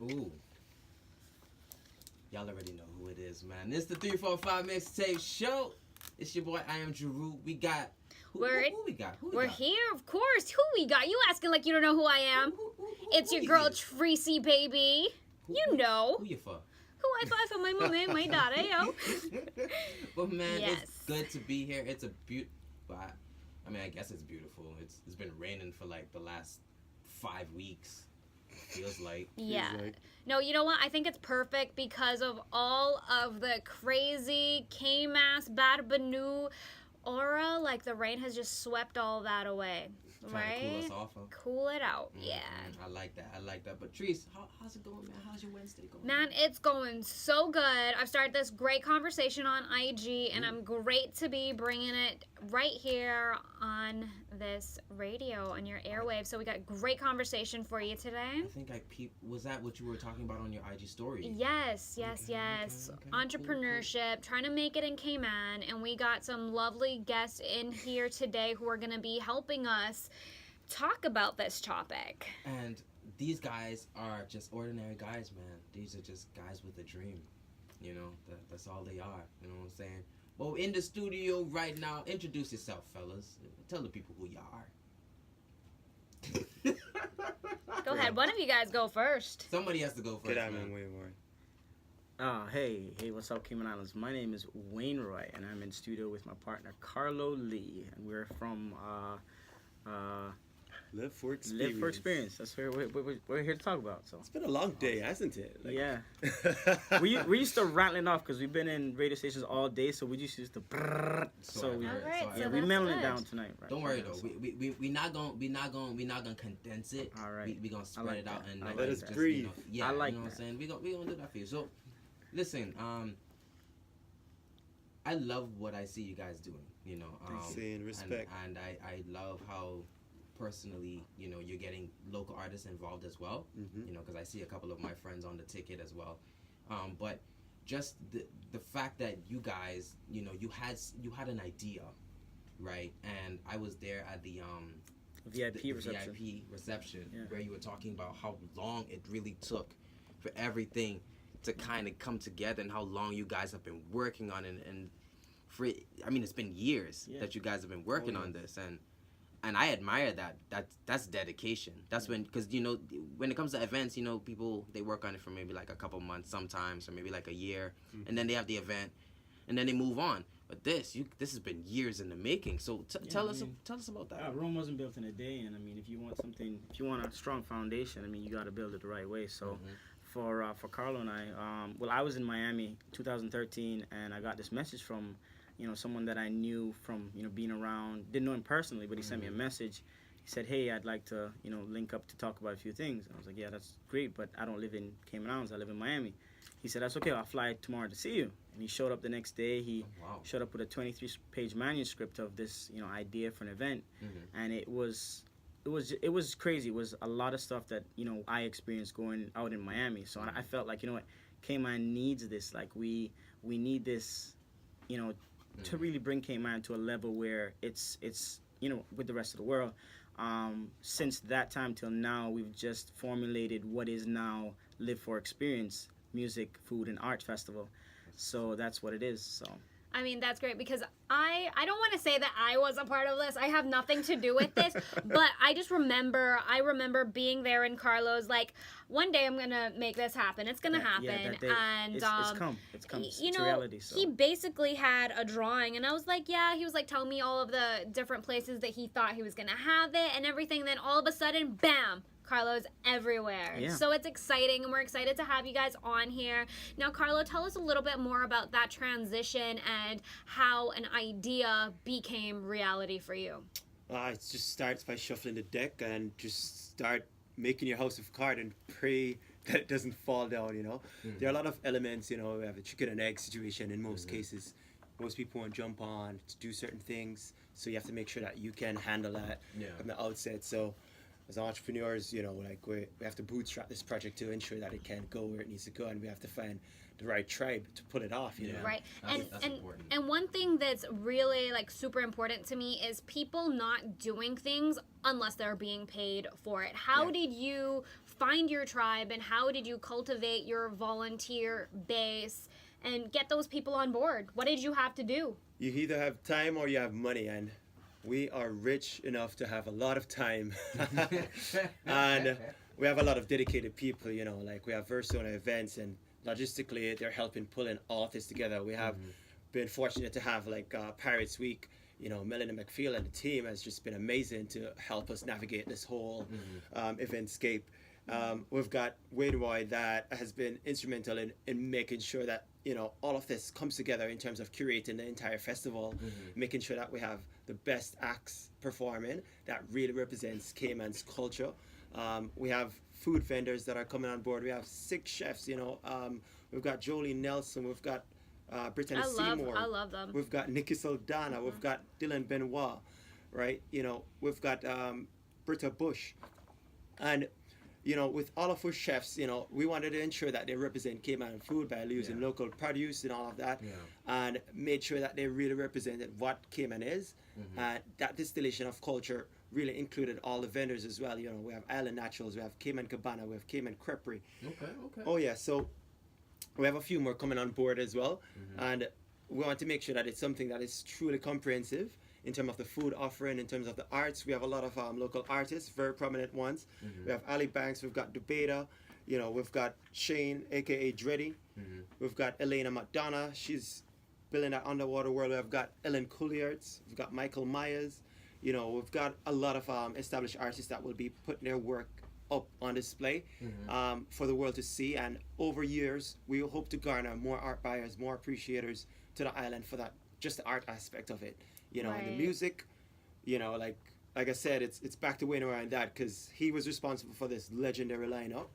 Ooh. Y'all already know who it is, man. This is the 345 Mixtape Show. It's your boy, I am Jeru. We got... Who we got? We're here, of course. Who we got? You asking like you don't know who I am. It's your girl, Latrese, baby. You know. Who you for? Who I for my mommy, my daughter, yo. But man, Yes. it's good to be here. It's a I mean, I guess it's beautiful. It's been raining for like the last 5 weeks. Feels like. Yeah. Feels like. No, you know what? I think it's perfect because of all of the crazy K-Mass, Bad Banu aura. Like the rain has just swept all that away. Trying to cool Right? us off, huh? Cool it out. Yeah. I like that. But Treese, how's it going, man? How's your Wednesday going? Man, it's going so good. I've started this great conversation on IG, and I'm great to be bringing it right here on this radio, on your airwaves. So we got great conversation for you today. I think I peeped. Was that what you were talking about on your IG story? Yes. Okay. Entrepreneurship, trying to make it in Cayman, and we got some lovely guests in here today who are going to be helping us talk about this topic. And these guys are just ordinary guys, man. These are just guys with a dream. You know, that's all they are. You know what I'm saying? Well, in the studio right now, introduce yourself, fellas. Tell the people who you are. Go ahead. One of you guys go first. Somebody has to go first. Good man. evening, Wayne Roy. Hey, what's up, Cayman Islands? My name is Wayne Roy, and I'm in studio with my partner Carlo Lee, and we're from Live for experience. Live for Experience. That's what we're here to talk about. So It's been a long day, hasn't it? yeah, we used to rattling off because we've been in radio stations all day, so we just used to. So we, All right, so so we that's melting it good. down tonight. Right? Don't worry Yeah, though. so- We not gonna condense it. All right. We gonna spread like it out that. and I like Let us just, breathe. You know, yeah, I like you know what I'm that. saying. We gonna do that for you. So, listen. I love what I see you guys doing. You know. Saying respect. And I love how personally, you know, you're getting local artists involved as well. Mhm. You know, because I see a couple of my friends on the ticket as well. But just the fact that you guys, you know, you had an idea, right? And I was there at the VIP reception. VIP reception Yeah. where you were talking about how long it really took for everything to kind of come together and how long you guys have been working on it. And for, I mean, it's been years Yeah. that you guys have been working on yes. this, and I admire that. That's dedication. That's when, because you know, when it comes to events, you know, people, they work on it for maybe like a couple months sometimes, or maybe like a year, and then they have the event, and then they move on. But this has been years in the making. So tell us about that. Rome wasn't built in a day, and I mean, if you want a strong foundation, I mean, you got to build it the right way. So, for Carlo and I, I was in Miami 2013, and I got this message from, you know, someone that I knew from, you know, being around. Didn't know him personally, but he sent me a message. He said, "Hey, I'd like to, you know, link up to talk about a few things." And I was like, "Yeah, that's great, but I don't live in Cayman Islands. I live in Miami." He said, "That's okay. I'll fly tomorrow to see you." And he showed up the next day. He Wow. showed up with a 23-page manuscript of this, you know, idea for an event, and it was crazy. It was a lot of stuff that, you know, I experienced going out in Miami. So I felt like, you know what, Cayman needs this. Like we need this, you know, to really bring Cayman to a level where it's you know, with the rest of the world. Since that time till now, we've just formulated what is now Live for Experience Music, Food, and Art Festival. So that's what it is. So. I mean, that's great because I don't want to say that I was a part of this. I have nothing to do with this, but I remember being there in Carlo's like, one day I'm going to make this happen. It's going to happen. that day, and it's come. It's you know, reality. So. he basically had a drawing and I was like, yeah, he was like telling me all of the different places that he thought he was going to have it and everything. Then all of a sudden, bam, Carlo's everywhere. Yeah. So it's exciting, and we're excited to have you guys on here. Now, Carlo, tell us a little bit more about that transition and how an idea became reality for you. It just starts by shuffling the deck and just start making your house of cards and pray that it doesn't fall down, you know. There are a lot of elements, you know, we have a chicken and egg situation in most cases. Most people won't jump on to do certain things, so you have to make sure that you can handle that from the outset. So as entrepreneurs, you know, like we have to bootstrap this project to ensure that it can go where it needs to go, and we have to find the right tribe to pull it off, you know. Right. That's important. And one thing that's really like super important to me is people not doing things unless they're being paid for it. How did you find your tribe, and how did you cultivate your volunteer base and get those people on board? What did you have to do? You either have time or you have money, and we are rich enough to have a lot of time. And we have a lot of dedicated people, you know, like we have Versona events, and logistically they're helping pulling all this together. We have been fortunate to have like Pirates Week. You know, Melanie McPhail and the team has just been amazing to help us navigate this whole eventscape. We've got Wayne Roy that has been instrumental in making sure that, you know, all of this comes together in terms of curating the entire festival, making sure that we have the best acts performing that really represents Cayman's culture. We have food vendors that are coming on board. We have 6 chefs, you know. We've got Jolie Nelson. We've got Brittany Seymour. I love them. We've got Nikki Saldana. We've got Dylan Benoit, right? You know, we've got Britta Bush. And, you know, with all of our chefs, you know, we wanted to ensure that they represent Cayman food by using local produce and all of that, and made sure that they really represented what Cayman is. And that distillation of culture really included all the vendors as well. You know, we have Island Naturals, we have Cayman Cabana, we have Cayman Creperie. Okay. Oh yeah, so we have a few more coming on board as well, and we want to make sure that it's something that is truly comprehensive in terms of the food offering, in terms of the arts. We have a lot of local artists, very prominent ones. We have Ali Banks, we've got Dubeda, you know, we've got Shane, aka Dreddy. We've got Elena McDonough, she's building that underwater world. We've got Ellen Couillards, we've got Michael Myers. You know, we've got a lot of established artists that will be putting their work up on display for the world to see. And over years, we hope to garner more art buyers, more appreciators to the island for that, just the art aspect of it. You know, and the music, you know, like I said, it's back to Wayne Roy and that, because he was responsible for this legendary lineup.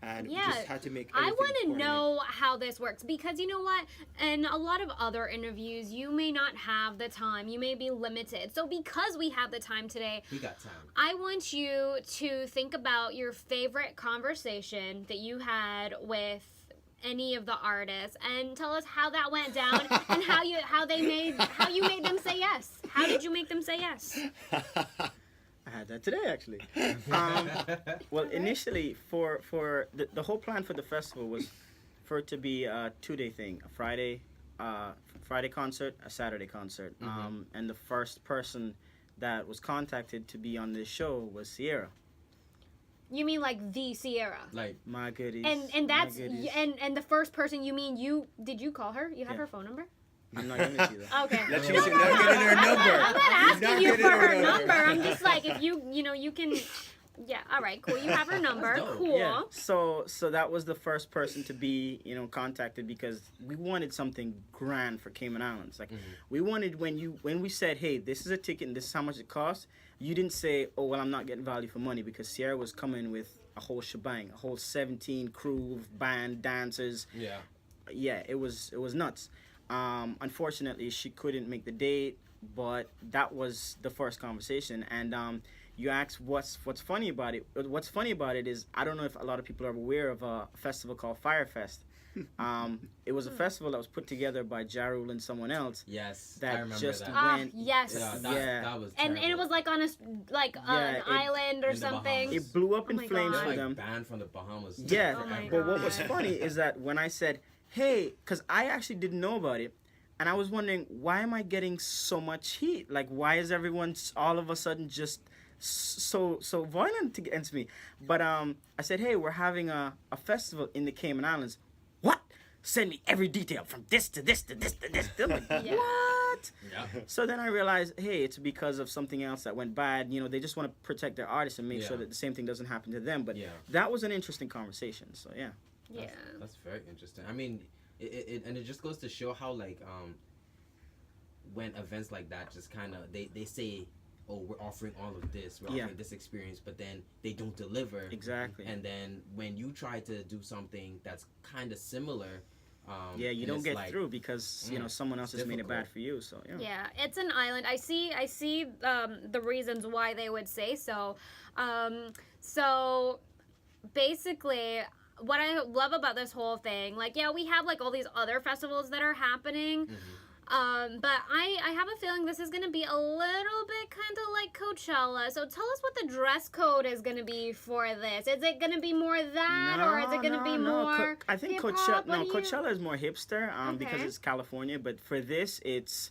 And we just had to make I want to know how this works, because you know what? In a lot of other interviews, you may not have the time. You may be limited. So because we have the time today, we got time. I want you to think about your favorite conversation that you had with any of the artists and tell us how that went down and how you made them say yes. How did you make them say yes? I had that today, actually. Well, initially, for the whole plan for the festival was for it to be a 2-day thing, a Friday concert, a Saturday concert. And the first person that was contacted to be on this show was Sierra. You mean like the Sierra? Like my goodies. And that's and the first person, you mean did you call her? You have her phone number? I'm not giving it to you though. Okay. Not getting her number. I'm not asking you for her number. I'm just like, if you can. Yeah. All right. Cool. You have her number. Cool. Yeah. So that was the first person to be contacted, because we wanted something grand for Cayman Islands. Like we wanted, when we said, hey, this is a ticket and this is how much it costs, you didn't say, oh well, I'm not getting value for money, because Sierra was coming with a whole shebang, a whole 17 crew, band, dancers. Yeah. Yeah. It was nuts. Unfortunately, she couldn't make the date, but that was the first conversation. And you asked what's funny about it. What's funny about it is, I don't know if a lot of people are aware of a festival called Firefest. It was a festival that was put together by Jarul and someone else. Yes, that I remember just that. went. Yes. Yeah, that was and it was like on an island or something. It blew up in flames for like them. Banned from the Bahamas. Yeah, Oh my but what was God. funny is that when I said, hey, because I actually didn't know about it, and I was wondering, why am I getting so much heat? Like, why is everyone all of a sudden just so violent against me? But I said, hey, we're having a festival in the Cayman Islands. What? Send me every detail from this to this to this to this. They're like, what? Yeah. So then I realized, hey, it's because of something else that went bad. They just want to protect their artists and make sure that the same thing doesn't happen to them. But that was an interesting conversation. So yeah. That's very interesting. I mean, it just goes to show how, like, when events like that just kind of they say, oh, we're offering all of this, we're offering this experience, but then they don't deliver. Exactly. And then when you try to do something that's kind of similar, you don't get through because someone else has made it bad for you. So yeah, it's an island. I see the reasons why they would say so. So basically, what I love about this whole thing, like, yeah, we have like all these other festivals that are happening. But I have a feeling this is going to be a little bit kind of like Coachella. So tell us what the dress code is going to be for this. Is it going to be more that, or is it going to be more I think hip-hop? Coachella is more hipster because it's California. But for this, it's,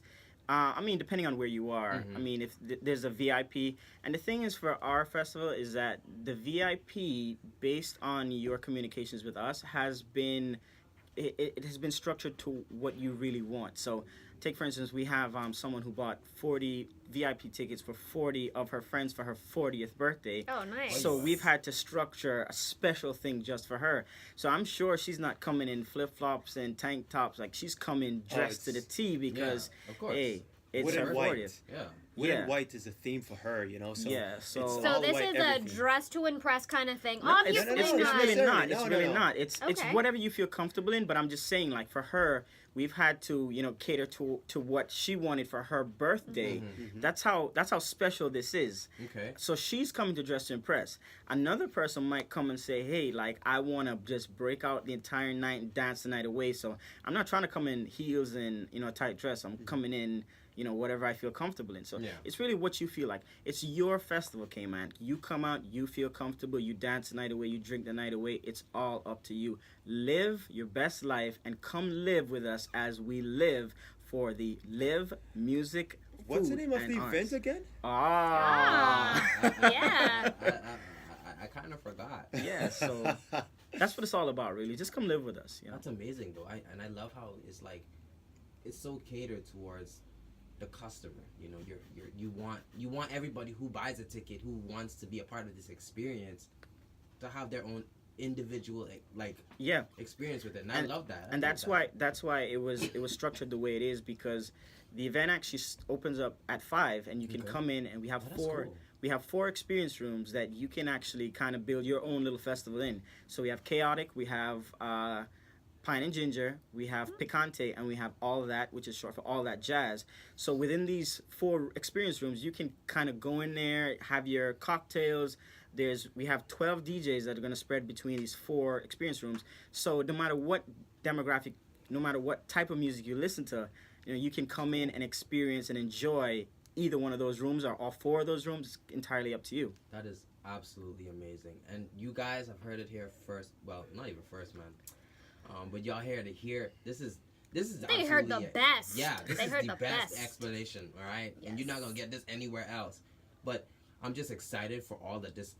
I mean, depending on where you are. I mean, if there's a VIP. And the thing is for our festival is that the VIP, based on your communications with us, has been... It has been structured to what you really want. So, take for instance, we have someone who bought 40 VIP tickets for 40 of her friends for her 40th birthday. Oh, nice. So we've had to structure a special thing just for her. So I'm sure she's not coming in flip-flops and tank tops. Like, she's coming dressed to the T because, of course. hey, it's her 40th. Wood and white is a theme for her, you know. So so this is a dress to impress kind of thing. No, Obviously, it's really not. It's really not. It's Okay. whatever you feel comfortable in. But I'm just saying, like for her, we've had to cater to what she wanted for her birthday. That's how special this is. Okay. So she's coming to dress to impress. Another person might come and say, hey, like I want to just break out the entire night and dance the night away. So I'm not trying to come in heels and a tight dress. I'm coming in whatever I feel comfortable in. So it's really what you feel like. It's your festival, K-Man. You come out, you feel comfortable, you dance the night away, you drink the night away. It's all up to you. Live your best life and come live with us as we live for the Live Music What's the Food name of and the Arts. event again? Yeah. I kind of forgot. Yeah, so that's what it's all about, really. Just come live with us. That's amazing, though. I love how it's like, it's so catered towards the customer. You want everybody who buys a ticket, who wants to be a part of this experience, to have their own individual experience with it. And I love that. And that's why it was structured the way it is, because the event actually opens up at 5 and you can come in, and we have we have 4 experience rooms that you can actually kind of build your own little festival in. So we have Chaotic, we have Pine and Ginger, we have Picante, and we have All That, which is short for All That Jazz. So within these 4 experience rooms, you can kind of go in there, have your cocktails. We have 12 DJs that are going to spread between these 4 experience rooms. So no matter what demographic, no matter what type of music you listen to, you can come in and experience and enjoy either one of those rooms or all 4 of those rooms. It's entirely up to you. That is absolutely amazing. And you guys have heard it here first. Well, not even first, man. But y'all here to hear. This is. They heard the best. Yeah, this they is heard the best best explanation. All right, yes. And you're not gonna get this anywhere else. But I'm just excited for all that this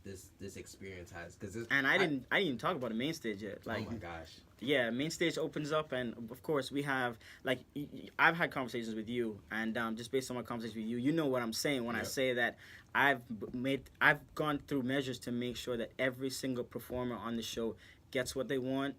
experience has, and I didn't even talk about the main stage yet. Like, oh my gosh. Yeah, main stage opens up, and of course we have, like, I've had conversations with you, and just based on my conversation with you, you know what I'm saying when I say that I've gone through measures to make sure that every single performer on the show gets what they want.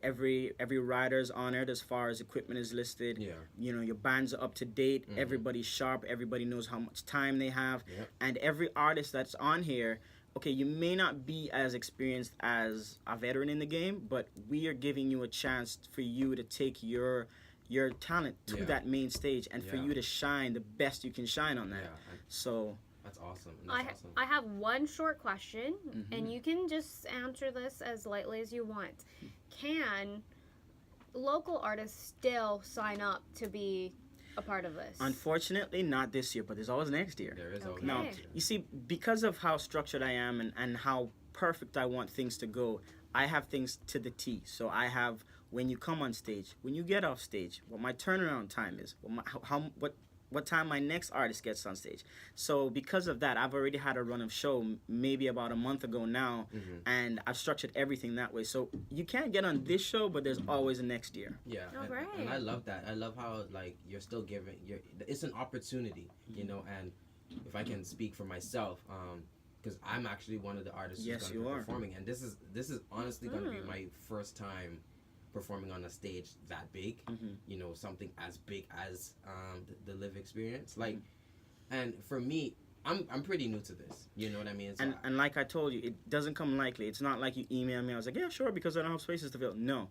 Every rider's honored as far as equipment is listed. Yeah. Your bands are up to date. Everybody's sharp. Everybody knows how much time they have. Yep. And every artist that's on here, okay, you may not be as experienced as a veteran in the game, but we are giving you a chance for you to take your talent to that main stage, and for you to shine the best you can shine on that. So that's awesome. I have one short question, and you can just answer this as lightly as you want. Can local artists still sign up to be a part of this? Unfortunately, not this year, but there's always next year. There is always Now, next year. you see, because of how structured I am and how perfect I want things to go, I have things to the T. So I have when you come on stage, when you get off stage, what my turnaround time is, what time my next artist gets on stage. So because of that, I've already had a run of show maybe about a month ago now, and I've structured everything that way. So you can't get on this show, but there's always a next year. Yeah, and I love that. I love how you're still giving. It's an opportunity, and if I can speak for myself, because I'm actually one of the artists who's going to be performing, and this is honestly going to be my first time performing on a stage that big, something as big as the live experience. And for me, I'm pretty new to this. You know what I mean? So and like I told you, it doesn't come lightly. It's not like you email me. I was like, yeah, sure, because I don't have spaces to fill. No,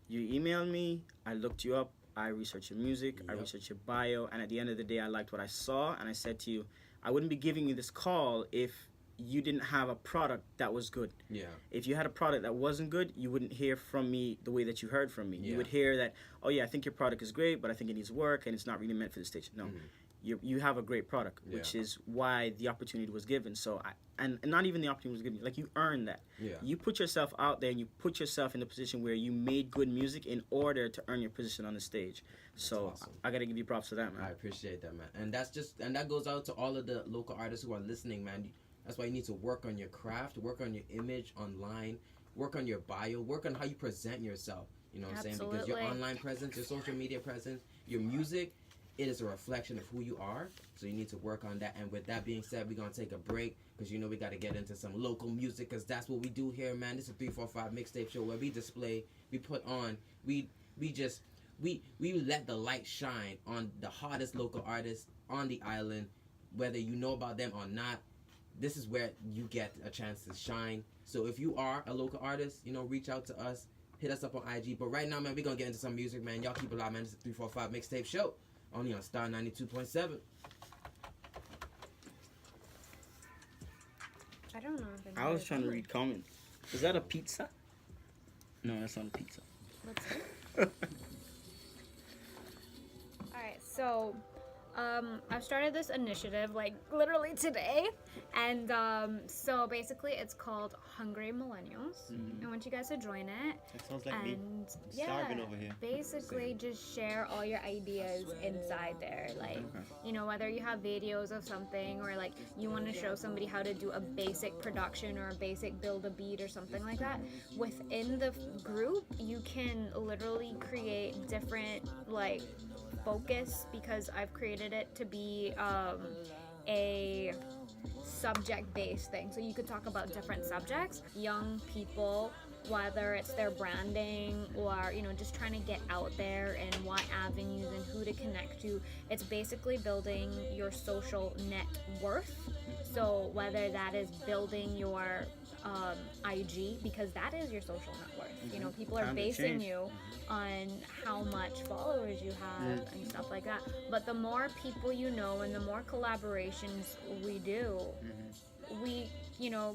you emailed me. I looked you up. I researched your music. I researched your bio. And at the end of the day, I liked what I saw. And I said to you, I wouldn't be giving you this call if you didn't have a product that was good. Yeah. If you had a product that wasn't good, you wouldn't hear from me the way that you heard from me. Yeah. You would hear that, oh yeah, I think your product is great, but I think it needs work and it's not really meant for the stage. No, you have a great product, which is why the opportunity was given. So, and not even the opportunity was given, like you earned that. Yeah. You put yourself out there and you put yourself in a position where you made good music in order to earn your position on the stage. So awesome. I gotta give you props for that, man. I appreciate that, man. And that goes out to all of the local artists who are listening, man. That's why you need to work on your craft, work on your image online, work on your bio, work on how you present yourself. You know what I'm saying? Because your online presence, your social media presence, your music, it is a reflection of who you are. So you need to work on that. And with that being said, we're going to take a break because we got to get into some local music because that's what we do here, man. This is a 345 mixtape show where we display, we put on, we let the light shine on the hottest local artists on the island, whether you know about them or not. This is where you get a chance to shine. So if you are a local artist, reach out to us, hit us up on IG. But right now, man, we're going to get into some music, man. Y'all keep it loud, man. This is a 345 mixtape show. Only on Star 92.7. I don't know. I was trying to read comments. Is that a pizza? No, that's not a pizza. Let's see. Alright, so I've started this initiative like literally today, and so basically it's called Hungry Millennials. I want you guys to join it. That sounds like me. And Starving over here. basically just share all your ideas inside there, like whether you have videos of something or like you want to show somebody how to do a basic production or a basic build a beat or something like that. Within the group you can literally create different like focus, because I've created it to be a subject-based thing. So you could talk about different subjects. Young people, whether it's their branding or just trying to get out there and what avenues and who to connect to. It's basically building your social net worth. So whether that is building your IG, because that is your social net worth. People are basing you on how much followers you have and stuff like that. But the more people you know and the more collaborations we do, we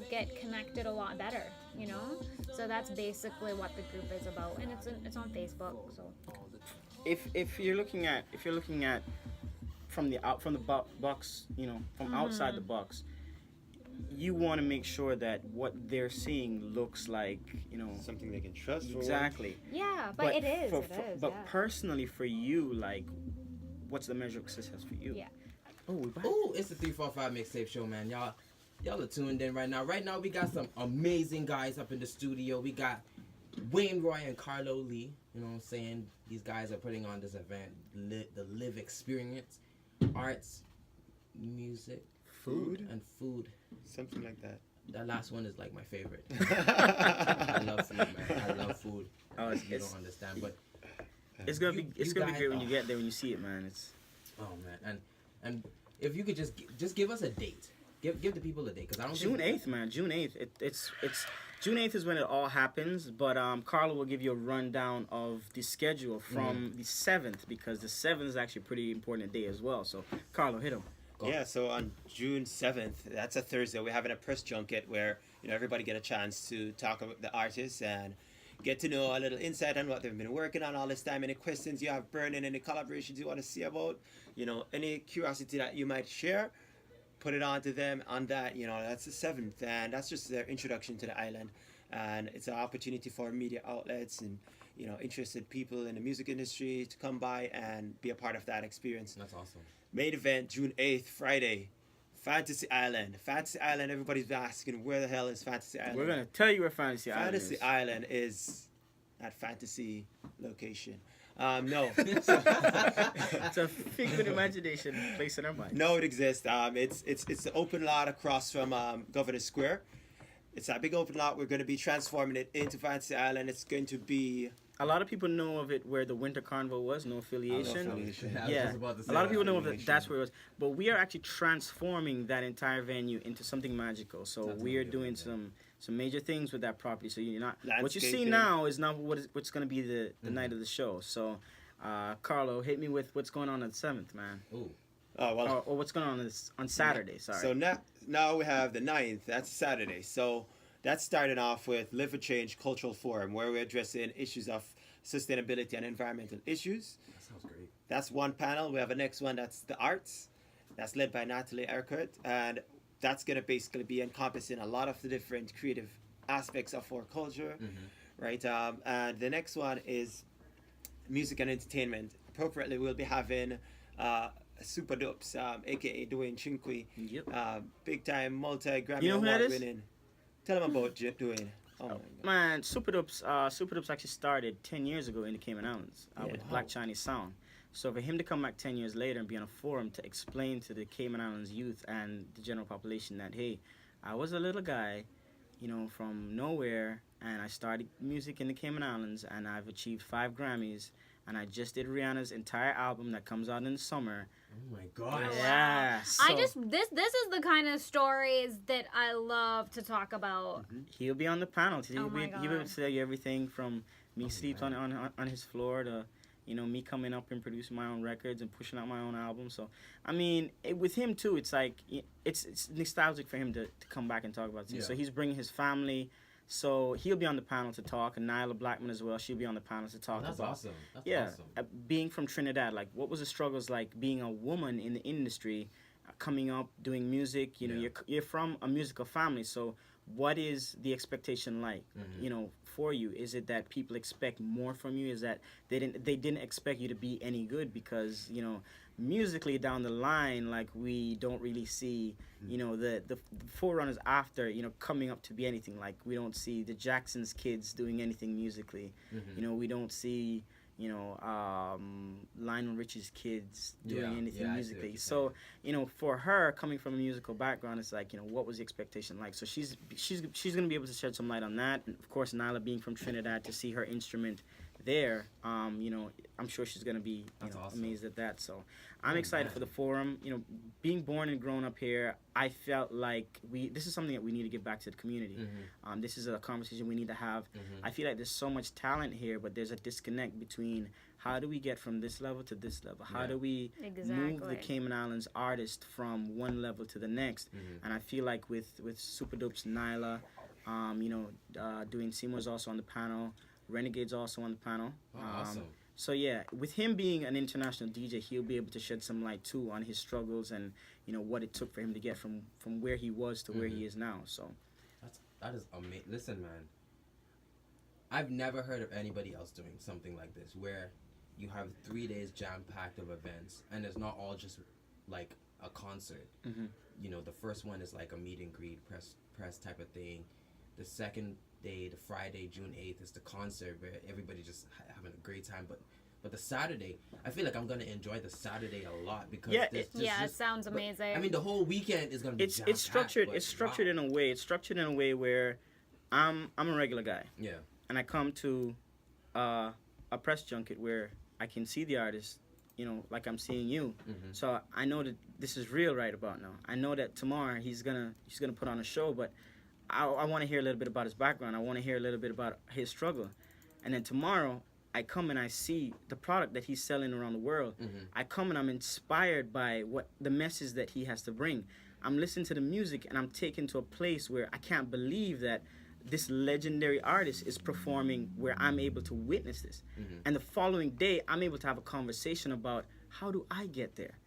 get connected a lot better. So that's basically what the group is about, and it's on Facebook. So if you're looking at from the box, from outside the box, you want to make sure that what they're seeing looks like something they can trust. Exactly. Yeah, but it is. But personally, for you, like, what's the measure of success for you? Yeah. Oh, it's the 345 mixtape show, man. Y'all are tuned in right now. Right now, we got some amazing guys up in the studio. We got Wayne Roy and Carlo Lee. You know what I'm saying? These guys are putting on this event, the Live Experience, arts, music, food. Something like that. That last one is like my favorite. I love food, man. I love food. Oh, you don't understand, but it's gonna be great when you get there, when you see it, man. And if you could just give us a date. Give the people a date, because I don't. June 8th, man. June 8th. It's June 8th is when it all happens. But Carlo will give you a rundown of the schedule from the 7th, because the 7th is actually a pretty important day as well. So Carlo, hit him. Yeah, so on June 7th, that's a Thursday, we're having a press junket where everybody get a chance to talk about the artists and get to know a little insight on what they've been working on all this time. Any questions you have burning, any collaborations you want to see about, any curiosity that you might share, put it on to them on that. That's the 7th, and that's just their introduction to the island. And it's an opportunity for media outlets and interested people in the music industry to come by and be a part of that experience. That's awesome. Main event, June 8th, Friday, Fantasy Island. Fantasy Island, everybody's asking, where the hell is Fantasy Island? We're going to tell you where Fantasy Island is. Fantasy Island is at Fantasy location. No. It's a figment of imagination placed in our mind. No, it exists. It's the open lot across from Governor Square. It's that big open lot. We're going to be transforming it into Fantasy Island. It's going to be... A lot of people know of it where the Winter Carnival was, no affiliation. Yeah, a lot of people know that that's where it was. But we are actually transforming that entire venue into something magical. So we are doing some major things with that property. So you're not what you see now is not what's going to be the night of the show. So, Carlo, hit me with what's going on the 7th, man. Ooh. Oh well. Or what's going on Saturday? Sorry. So now we have the 9th. That's Saturday. So that's starting off with Live for Change Cultural Forum, where we're addressing issues of sustainability and environmental issues. That sounds great. That's one panel. We have a next one. That's the arts. That's led by Natalie Erkert, and that's gonna basically be encompassing a lot of the different creative aspects of our culture, right? And the next one is music and entertainment. Appropriately, we'll be having Super Dupes, aka Dwayne Chinqui, Yep. big time multi Grammy You know who that award is? winning. Tell them about Dwayne. Oh my God. Man, Super Dupes actually started 10 years ago in the Cayman Islands with Yeah. Black Chinese Sound. So for him to come back 10 years later and be on a forum to explain to the Cayman Islands youth and the general population that, hey, I was a little guy, from nowhere, and I started music in the Cayman Islands, and I've achieved 5 Grammys, and I just did Rihanna's entire album that comes out in the summer. Oh my gosh. Yeah. This is the kind of stories that I love to talk about. He'll be on the panel. He'll Oh be my able God. to tell you everything from me sleeps on his floor to me coming up and producing my own records and pushing out my own album. So I mean, with him too, it's like it's nostalgic for him to come back and talk about things. Yeah. So he's bringing his family. So he'll be on the panel to talk, and Nyla Blackman as well. She'll be on the panel to talk That's about. awesome. That's Yeah, awesome. being from Trinidad, like what was the struggles like being a woman in the industry, coming up doing music? Yeah. You're from a musical family, so what is the expectation like? For you, is it that people expect more from you? Is that they didn't expect you to be any good because musically down the line, like we don't really see the forerunners after coming up to be anything. Like we don't see the Jackson's kids doing anything musically. We don't see Lionel Richie's kids doing anything I see what musically. you're So for her coming from a musical background, it's like what was the expectation like? So she's gonna be able to shed some light on that. And of course, Nyla being from Trinidad, to see her instrument there, I'm sure she's gonna be That's awesome. amazed at that. So I'm excited for the forum. Being born and grown up here, I felt like this is something that we need to give back to the community. This is a conversation we need to have. I feel like there's so much talent here, but there's a disconnect between how do we get from this level to this level? How do we move the Cayman Islands artist from one level to the next? And I feel like with Super Dupes, Nyla, doing Seymour's also on the panel. Renegade's also on the panel. Awesome. So yeah, with him being an international DJ, he'll be able to shed some light too on his struggles and what it took for him to get from where he was to where he is now. So that is amazing. Listen, man, I've never heard of anybody else doing something like this, where you have 3 days jam packed of events, and it's not all just like a concert. The first one is like a meet and greet, press type of thing. The second day, the Friday, June 8th, is the concert where everybody just having a great time. But the Saturday, I feel like I'm gonna enjoy the Saturday a lot because Yeah, it sounds amazing. I mean, the whole weekend is gonna be it's structured. It's structured in a way. It's structured in a way where I'm a regular guy. Yeah. And I come to a press junket where I can see the artist, like I'm seeing you. So I know that this is real right about now. I know that tomorrow he's gonna put on a show, but I want to hear a little bit about his background. I want to hear a little bit about his struggle. And then tomorrow, I come and I see the product that he's selling around the world. I come and I'm inspired by what the message that he has to bring. I'm listening to the music and I'm taken to a place where I can't believe that this legendary artist is performing where I'm able to witness this. And the following day, I'm able to have a conversation about how do I get there?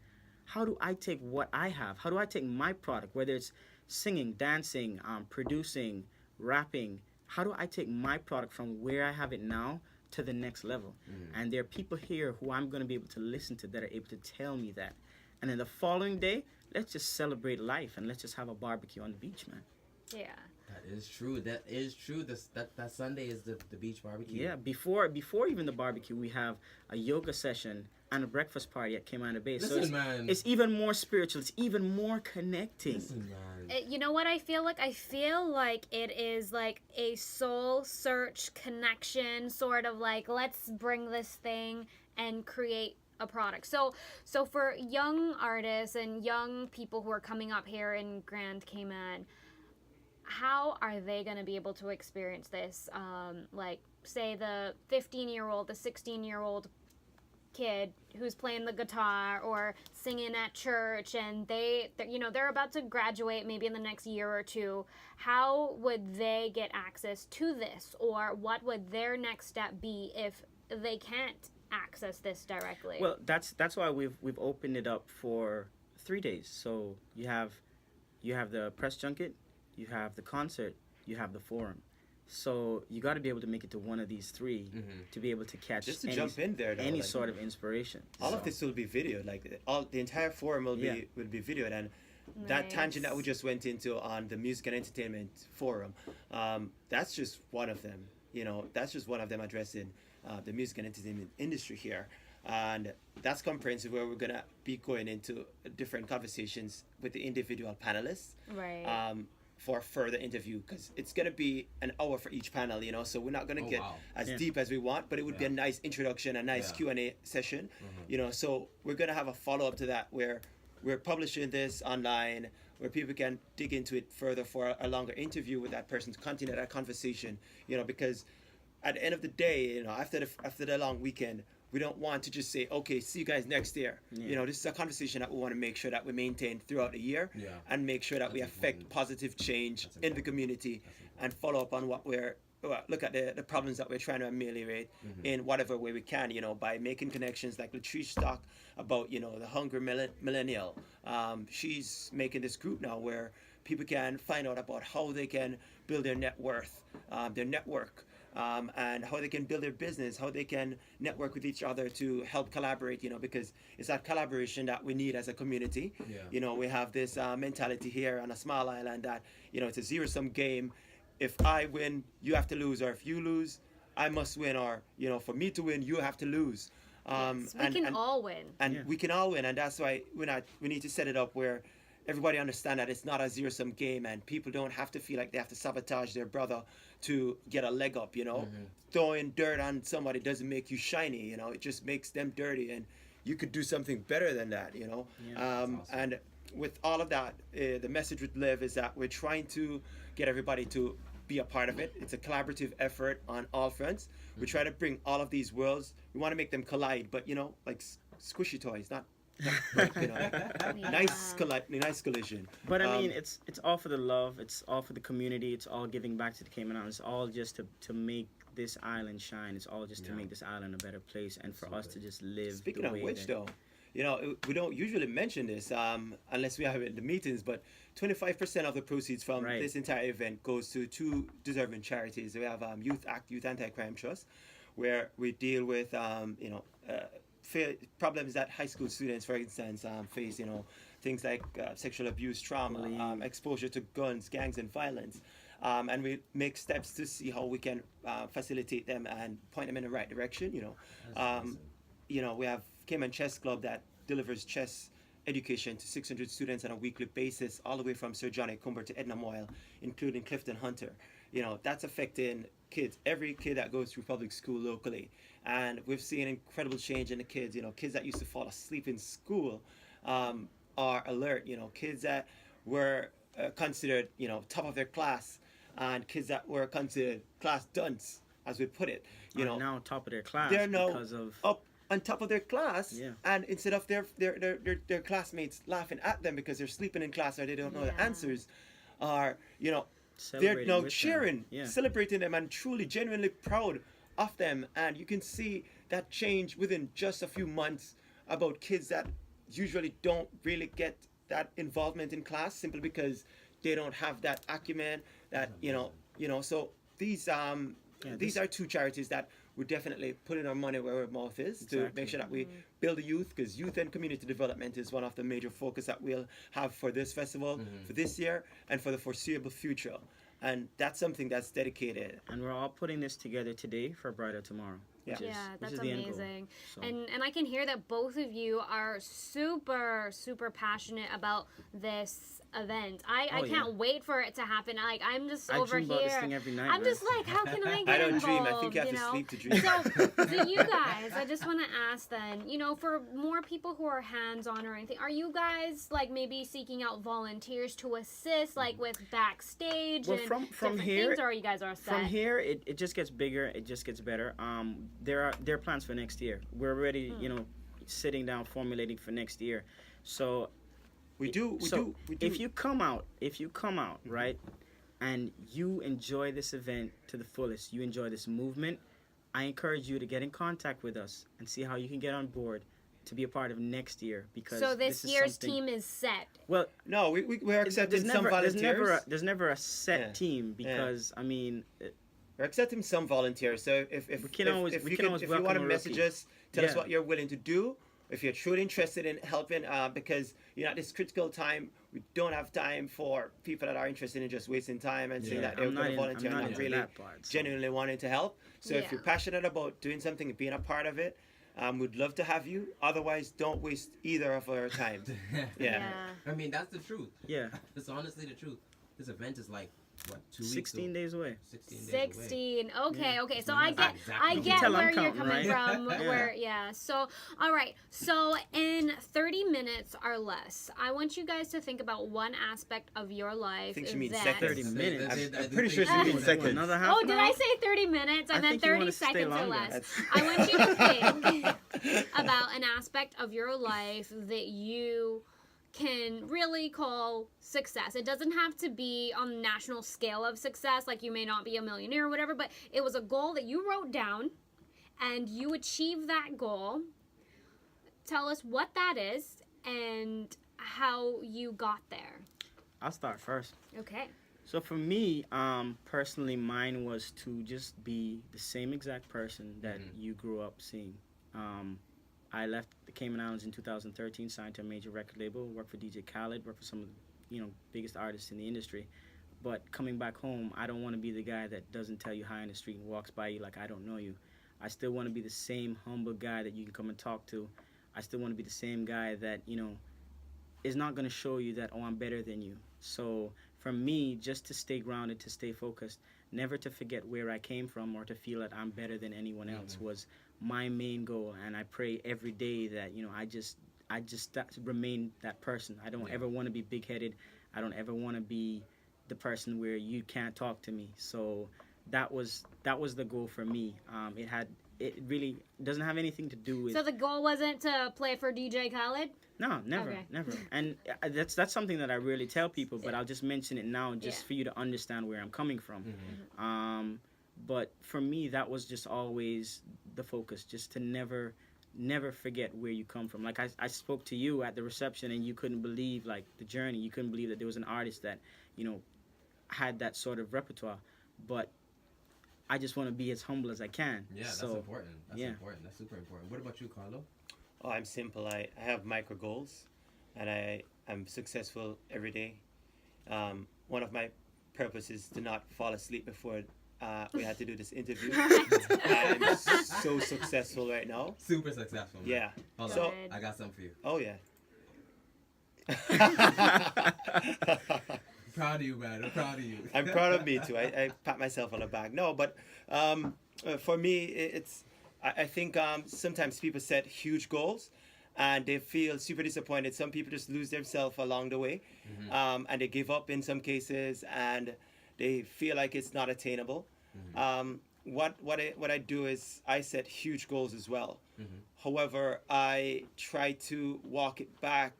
How do I take what I have? How do I take my product, whether it's singing, dancing, producing, rapping? How do I take my product from where I have it now to the next level? And there are people here who I'm going to be able to listen to that are able to tell me that. And then the following day, let's just celebrate life and let's just have a barbecue on the beach, man. Yeah. That is true. That is true. That Sunday is the beach barbecue. Yeah, before even the barbecue, we have a yoga session and a breakfast party at Cayman Bay. Listen, So man. it's even more spiritual. It's even more connecting. Listen, man. You know what I feel like? I feel like it is like a soul search connection, sort of like, let's bring this thing and create a product. So for young artists and young people who are coming up here in Grand Cayman, how are they going to be able to experience this? Like, say the 15-year-old, the 16-year-old kid who's playing the guitar or singing at church, and they're about to graduate maybe in the next year or two, how would they get access to this, or what would their next step be if they can't access this directly? Well, that's why we've opened it up for 3 days. So you have the press junket, you have the concert, you have the forum. So you got to be able to make it to one of these three to be able to catch just to jump in there, though, any like, sort of inspiration. All of this will be videoed, like the entire forum will be videoed, and that tangent that we just went into on the music and entertainment forum, that's just one of them. That's just one of them addressing the music and entertainment industry here, and that's comprehensive, where we're gonna be going into different conversations with the individual panelists. Right. For further interview, because it's going to be an hour for each panel, so we're not going to get as deep as we want, but it would be a nice introduction, a nice Q&A session, so we're going to have a follow-up to that, where we're publishing this online, where people can dig into it further for a longer interview with that person to continue that conversation, because at the end of the day, after the long weekend, we don't want to just say, okay, see you guys next year. This is a conversation that we want to make sure that we maintain throughout the year, and make sure that we affect positive change in the community, and follow up on look at the problems that we're trying to ameliorate in whatever way we can, by making connections like Latrese talked about, the hungry millennial. She's making this group now where people can find out about how they can build their net worth, their network, and how they can build their business, how they can network with each other to help collaborate, because it's that collaboration that we need as a community. We have this mentality here on a small island that, it's a zero-sum game. If I win, you have to lose, or if you lose, I must win, or, for me to win, you have to lose. We can all win. And we can all win, and that's why we need to set it up where everybody understand that it's not a zero-sum game, and people don't have to feel like they have to sabotage their brother to get a leg up, Throwing dirt on somebody doesn't make you shiny, it just makes them dirty, and you could do something better than that, Awesome. And with all of that, the message with Live is that we're trying to get everybody to be a part of it. It's a collaborative effort on all fronts. We try to bring all of these worlds. We want to make them collide, but like squishy toys, not nice collision. But I mean, it's all for the love. It's all for the community. It's all giving back to the Cayman Islands. It's all just to make this island shine. It's all just to make this island a better place, and for us to just live. Speaking the of way which, that, though, we don't usually mention this unless we have it in the meetings, but 25% of the proceeds from this entire event goes to two deserving charities. We have Youth Act, Youth Anti-Crime Trust, where we deal with problems that high school students, for instance, face, things like sexual abuse, trauma, exposure to guns, gangs, and violence. And we make steps to see how we can facilitate them and point them in the right direction. We have Cayman Chess Club that delivers chess education to 600 students on a weekly basis, all the way from Sir John A. Cumber to Edna Moyle, including Clifton Hunter. That's affecting kids, every kid that goes through public school locally. And we've seen incredible change in the kids. Kids that used to fall asleep in school are alert. Kids that were considered, top of their class, and kids that were considered class dunce, as we put it. Are now top of their class. They're now because of up on top of their class, and instead of their classmates laughing at them because they're sleeping in class or they don't know the answers, are they're now cheering, celebrating them, and truly genuinely proud of them. And you can see that change within just a few months about kids that usually don't really get that involvement in class simply because they don't have that acumen, that so these are two charities that we're definitely putting our money where our mouth is to make sure that we build the youth, because youth and community development is one of the major focus that we'll have for this festival, for this year, and for the foreseeable future. And that's something that's dedicated. And we're all putting this together today for a brighter tomorrow. That's amazing. So. And I can hear that both of you are super, super passionate about this event. I can't wait for it to happen. Like, I'm just over dream here. About this thing every night, I'm just like, how can I get I don't involved? dream. I think you have to sleep to dream. So you guys, I just want to ask then, for more people who are hands-on or anything, are you guys like maybe seeking out volunteers to assist, like with backstage well, and from here, things, or you guys are set? From here, it just gets bigger. It just gets better. there are plans for next year. We're already sitting down formulating for next year. So we do. If you come out, right, and you enjoy this event to the fullest, you enjoy this movement, I encourage you to get in contact with us and see how you can get on board to be a part of next year, because so this year's team is set. Well, no, we're accepting some volunteers. There's never a set team, because I mean, we're accepting some volunteers. So if you want to message us, tell us what you're willing to do. If you're truly interested in helping, because at this critical time, we don't have time for people that are interested in just wasting time and saying that they're going to volunteer and not really genuinely wanting to help. So if you're passionate about doing something and being a part of it, we'd love to have you. Otherwise, don't waste either of our time. I mean, that's the truth. Yeah. It's honestly the truth. This event is like, what, 2 weeks? 16 days away. 16. Okay. So I get where you're coming right? from. So, all right. So in 30 minutes or less, I want you guys to think about one aspect of your life. I think she means that... seconds. 30 minutes. I'm pretty sure she means seconds. Another half did I say 30 minutes? I meant 30 seconds or less. I want you to think about an aspect of your life that you can really call success. It doesn't have to be on the national scale of success, like you may not be a millionaire or whatever, but it was a goal that you wrote down and you achieved that goal. Tell us what that is and how you got there. I'll start first. Okay. So for me, personally, mine was to just be the same exact person that you grew up seeing. I left the Cayman Islands in 2013, signed to a major record label, worked for DJ Khaled, worked for some of the biggest artists in the industry. But coming back home, I don't want to be the guy that doesn't tell you hi in the street and walks by you like I don't know you. I still want to be the same humble guy that you can come and talk to. I still want to be the same guy that, is not going to show you that, oh, I'm better than you. So for me, just to stay grounded, to stay focused, never to forget where I came from or to feel that I'm better than anyone else was my main goal. And I pray every day that I just remain that person. I don't ever want to be big-headed. I don't ever want to be the person where you can't talk to me. So that was the goal for me. It really doesn't have anything to do with. So the goal wasn't to play for DJ Khaled? No, never. And that's something that I really tell people, but I'll just mention it now just for you to understand where I'm coming from. But for me, that was just always the focus, just to never forget where you come from. Like I spoke to you at the reception and you couldn't believe like the journey. You couldn't believe that there was an artist that, had that sort of repertoire. But I just want to be as humble as I can. Yeah, that's important. That's important. That's super important. What about you, Carlo? Oh, I'm simple. I have micro goals, and I'm successful every day. One of my purposes is to not fall asleep before we had to do this interview. I'm so successful right now. Super successful. Man. Yeah. Hold so on. I got something for you. Oh yeah. Proud of you, man. I'm proud of you. I'm proud of me too. I pat myself on the back. No, but for me, I think sometimes people set huge goals and they feel super disappointed. Some people just lose themselves along the way, and they give up in some cases, and they feel like it's not attainable. What I do is I set huge goals as well. However, I try to walk it back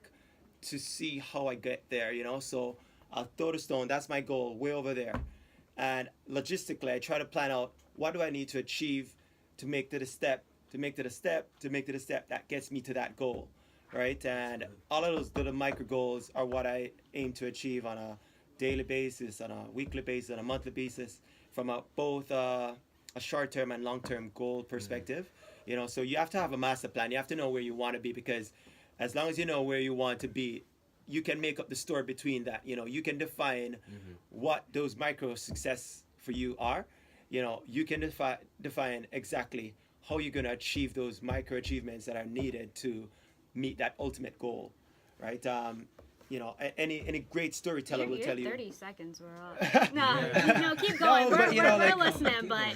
to see how I get there. So I'll throw the stone. That's my goal, way over there. And logistically, I try to plan out what do I need to achieve to make to the step that gets me to that goal, right? And all of those little micro goals are what I aim to achieve on a daily basis, on a weekly basis, on a monthly basis, from both a short-term and long-term goal perspective. So you have to have a master plan. You have to know where you want to be, because as long as you know where you want to be, you can make up the story between that. You can define what those micro success for you are. You can define exactly how you're going to achieve those micro achievements that are needed to meet that ultimate goal, right? Any great storyteller will tell you. 30 seconds were up. No, keep going. We're listening, but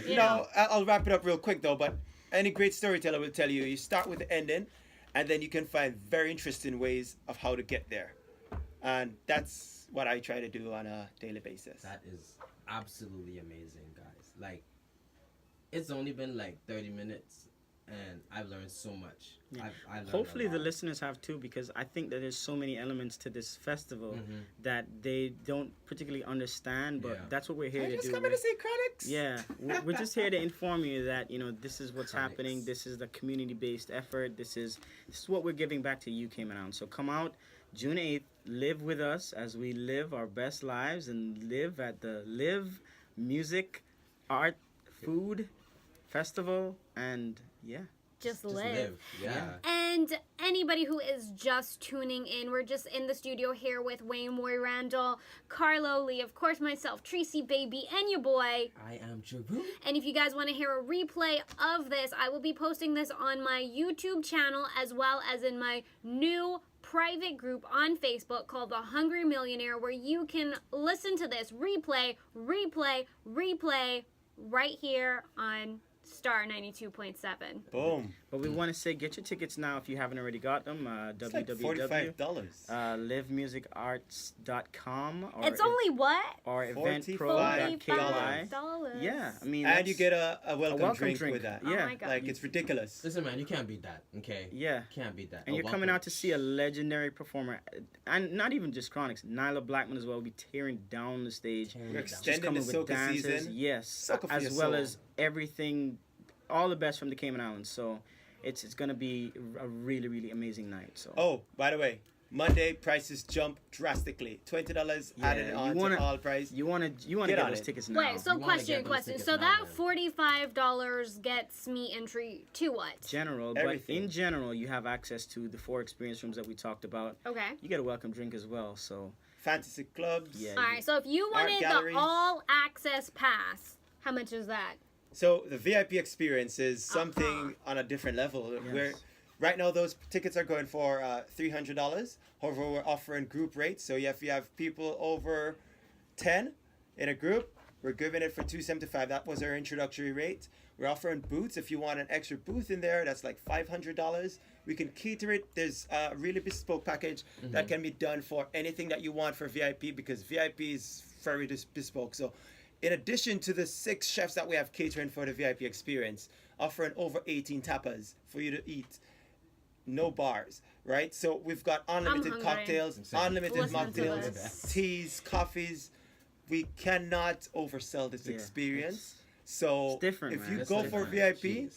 I'll wrap it up real quick though. But any great storyteller will tell you start with the ending, and then you can find very interesting ways of how to get there, and that's what I try to do on a daily basis. That is absolutely amazing, guys. Like, it's only been like 30 minutes, and I've learned so much. Yeah. I've learned Hopefully a the lot. listeners have too, because I think that there's so many elements to this festival that they don't particularly understand, but Yeah. that's what we're here I to just do. coming to see Chronics. Yeah, we're just here to inform you that this is what's Chronics. happening. This is the community-based effort. This is what we're giving back to you, Cayman Islands. So come out June 8th, live with us as we live our best lives and live at the Live Music, Art, Food Festival, and yeah. Just Just live. Yeah. And anybody who is just tuning in, we're just in the studio here with Wayne Roy Randall, Carlo, Lee, of course, myself, Tracy Baby, and your boy. I am Jaru. And if you guys want to hear a replay of this, I will be posting this on my YouTube channel as well as in my new private group on Facebook called The Hungry Millionaire, where you can listen to this replay right here on Star 92.7. Boom. But we want to say, get your tickets now if you haven't already got them. It's like $45. livemusicarts.com or It's only what? or $45. eventpro.ky. Yeah, I mean, And you get a welcome, welcome drink, drink. with that. Oh Yeah. my God. Like, it's ridiculous. Listen, man, you can't beat that. Okay. Yeah. Can't beat that. And A you're coming welcome. out to see a legendary performer, and not even just Chronics. Nyla Blackman as well will be tearing down the stage. Tearing We're it down. extending Coming the with Soca dancers, season. yes, Soca for as your well soul. as everything, all the best from the Cayman Islands. So it's gonna be a really, really amazing night. So Oh, by the way, Monday prices jump drastically. $20 added you on wanna- to all price. you wanna Get get on those it. tickets now. Wait, so You wanna question. get those tickets So now, that then. $45 gets me entry to what? General, Everything. but in general, you have access to the 4 experience rooms that we talked about. Okay. You get a welcome drink as well. So Fantasy clubs. Yeah. All right, so if you Art wanted the galleries. all access pass, how much is that? So the VIP experience is something on a different level. Yes. Where right now those tickets are going for $300. However, we're offering group rates. So if you have people over 10 in a group, we're giving it for $275. That was our introductory rate. We're offering booths. If you want an extra booth in there, that's like $500. We can cater it. There's a really bespoke package that can be done for anything that you want for VIP, because VIP is very bespoke. So in addition to the 6 chefs that we have catering for the VIP experience, offering over 18 tapas for you to eat. No bars, right? So we've got unlimited hungry. cocktails, Exactly. unlimited Listen to mocktails, this. teas, coffees. We cannot oversell this Yeah, experience. So it's different, if man. you It's go different. for VIP, Jeez.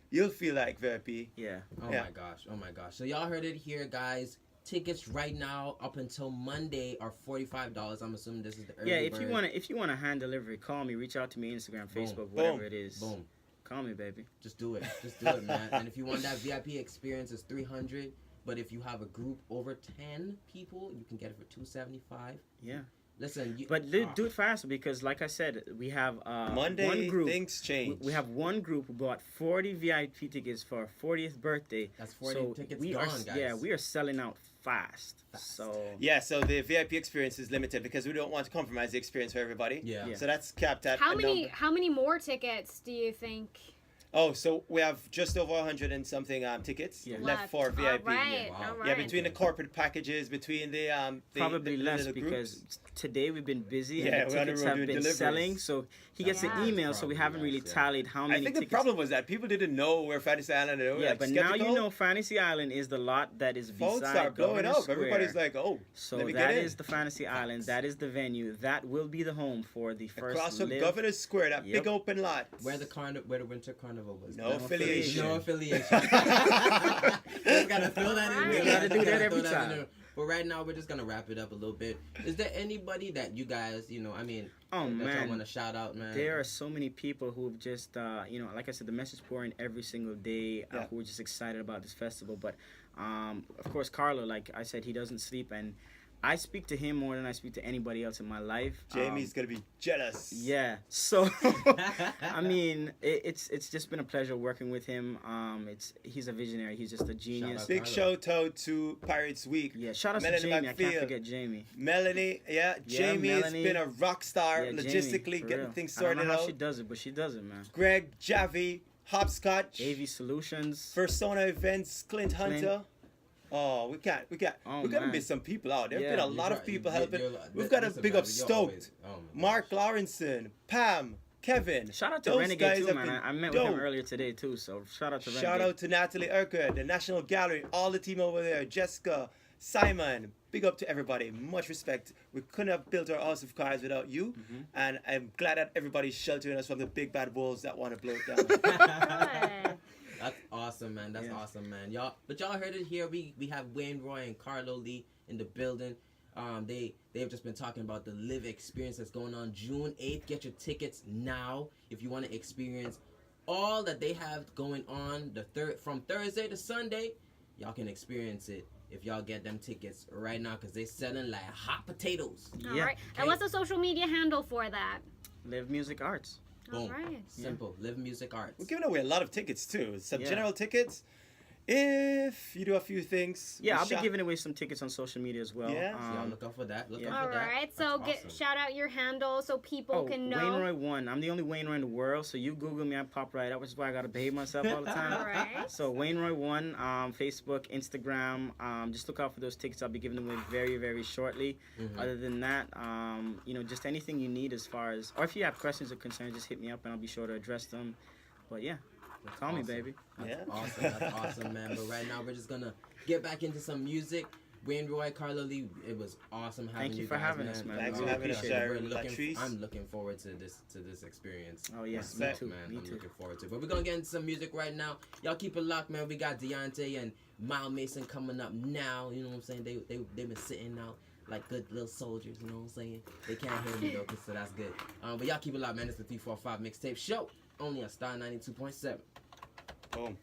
you'll feel like VIP. yeah. Oh Yeah. my gosh. Oh my gosh. So y'all heard it here, guys. Tickets right now up until Monday are $45. I'm assuming this is the early Yeah, if bird. you wanna hand delivery, call me, reach out to me, Instagram, Boom. Facebook, Boom. whatever it is. Boom. Call me, baby. Just do it. Just do it, man. And if you want that VIP experience, it's $300. But if you have a group over 10 people, you can get it for $275. Yeah. Listen, you, But do it faster, because, like I said, we have Monday, one group. things change. We have one group who bought 40 VIP tickets for our 40th birthday. That's 40 so tickets we gone, are, guys. Yeah, we are selling out fast. Fast. So Yeah, so the VIP experience is limited because we don't want to compromise the experience for everybody. Yeah. Yeah. So that's capped at How a many number. how many more tickets do you think? Oh, so we have just over 100 and something tickets Yeah. left for VIP. All right, Yeah. Wow. all right. Yeah, between the corporate packages, between the probably the less, little because groups. today we've been busy Yeah, and the we're on the tickets road have doing been deliveries. selling. So he gets Yeah. an email, so we haven't Probably really less, yeah. tallied how many I think the tickets. problem was that people didn't know where Fantasy Island is. Yeah, but now you know Fantasy Island is the lot that is Phones beside start blowing Governor up. Square. Everybody's like, oh, So let me that get in. is the Fantasy Island. That is the venue. That will be the home for the first Across from live. Governor's Square, that Yep. big open lot. where the winter carnival was. No affiliation. No affiliation. Just gotta throw that in there. We gotta do Just that gotta every throw in time. there. But right now, we're just gonna wrap it up a little bit. Is there anybody that you guys, I mean, Oh, that y'all man. want to shout out, man? There are so many people who've just, like I said, the message pouring every single day, Yeah. who are just excited about this festival. But, of course, Carlo, like I said, he doesn't sleep, and I speak to him more than I speak to anybody else in my life. Jamie's gonna be jealous. Yeah. So, I mean, it's just been a pleasure working with him. He's a visionary. He's just a genius. out. Big shout out to Pirates Week. Yeah. Shout out Melanie to Jamie. I can't McPhail. forget Jamie. Melanie, Jamie Melanie. has been a rock star Yeah, Jamie, logistically for getting real. things I don't sorted know how out. she does it, but she does it, man. Greg, Javi, Hopscotch, AV Solutions. Persona Events, Clint Hunter. Oh, we can't. Oh, We're gonna man. miss some people out. There's Yeah. been a You're lot of people helping. We've got to listen, big man, up you're Stoked, always- oh my Mark gosh. Lawrenson, Pam, Kevin. Shout out to Those Renegade guys too, have man. been I met with him dope. earlier today too, so shout out to Renegade. Shout out to Natalie Urquhart, the National Gallery, all the team over there, Jessica, Simon. Big up to everybody. Much respect. We couldn't have built our house of cards without you, and I'm glad that everybody's sheltering us from the big bad wolves that want to blow it down. Good. That's awesome, man. That's awesome, man. Y'all heard it here. We have Wayne Roy and Carlo Lee in the building. They've just been talking about the live experience that's going on June 8th. Get your tickets now if you want to experience all that they have going on from Thursday to Sunday. Y'all can experience it if y'all get them tickets right now because they're selling like hot potatoes. All right. And what's the social media handle for that? Live Music Arts. Boom. All right. Simple. Live Music Arts. We're giving away a lot of tickets too. Some general tickets. If you do a few things. Yeah, I'll be giving away some tickets on social media as well. Yeah. So y'all look out for that. Look yeah. out All for that. right. So That's awesome. shout out your handle so people can know. Wayne Roy 1. I'm the only Wayne Roy in the world, so you Google me, I pop right up, which is why I gotta behave myself all the time. All right. So Wayne Roy 1, Facebook, Instagram. Just look out for those tickets. I'll be giving them away very, very shortly. Other than that, just anything you need as far as, or if you have questions or concerns, just hit me up and I'll be sure to address them. But yeah. Call me, baby. That's awesome. That's awesome, man. But right now, we're just gonna get back into some music. Wayne Roy, Carlo Lee, it was awesome having Thank you for guys, having man. us, man. Thanks We for having us, appreciate it. Latrese. I'm looking forward to this experience. Oh, yes, Myself, me too. man. Me I'm too. looking forward to it. But we're gonna get into some music right now. Y'all keep it locked, man. We got Deontay and Miles Mason coming up now. You know what I'm saying? They've been sitting out like good little soldiers. You know what I'm saying? They can't hear me though, so that's good. But y'all keep it locked, man. It's the 345 Mixtape Show. Only on Star 92.7. Boom.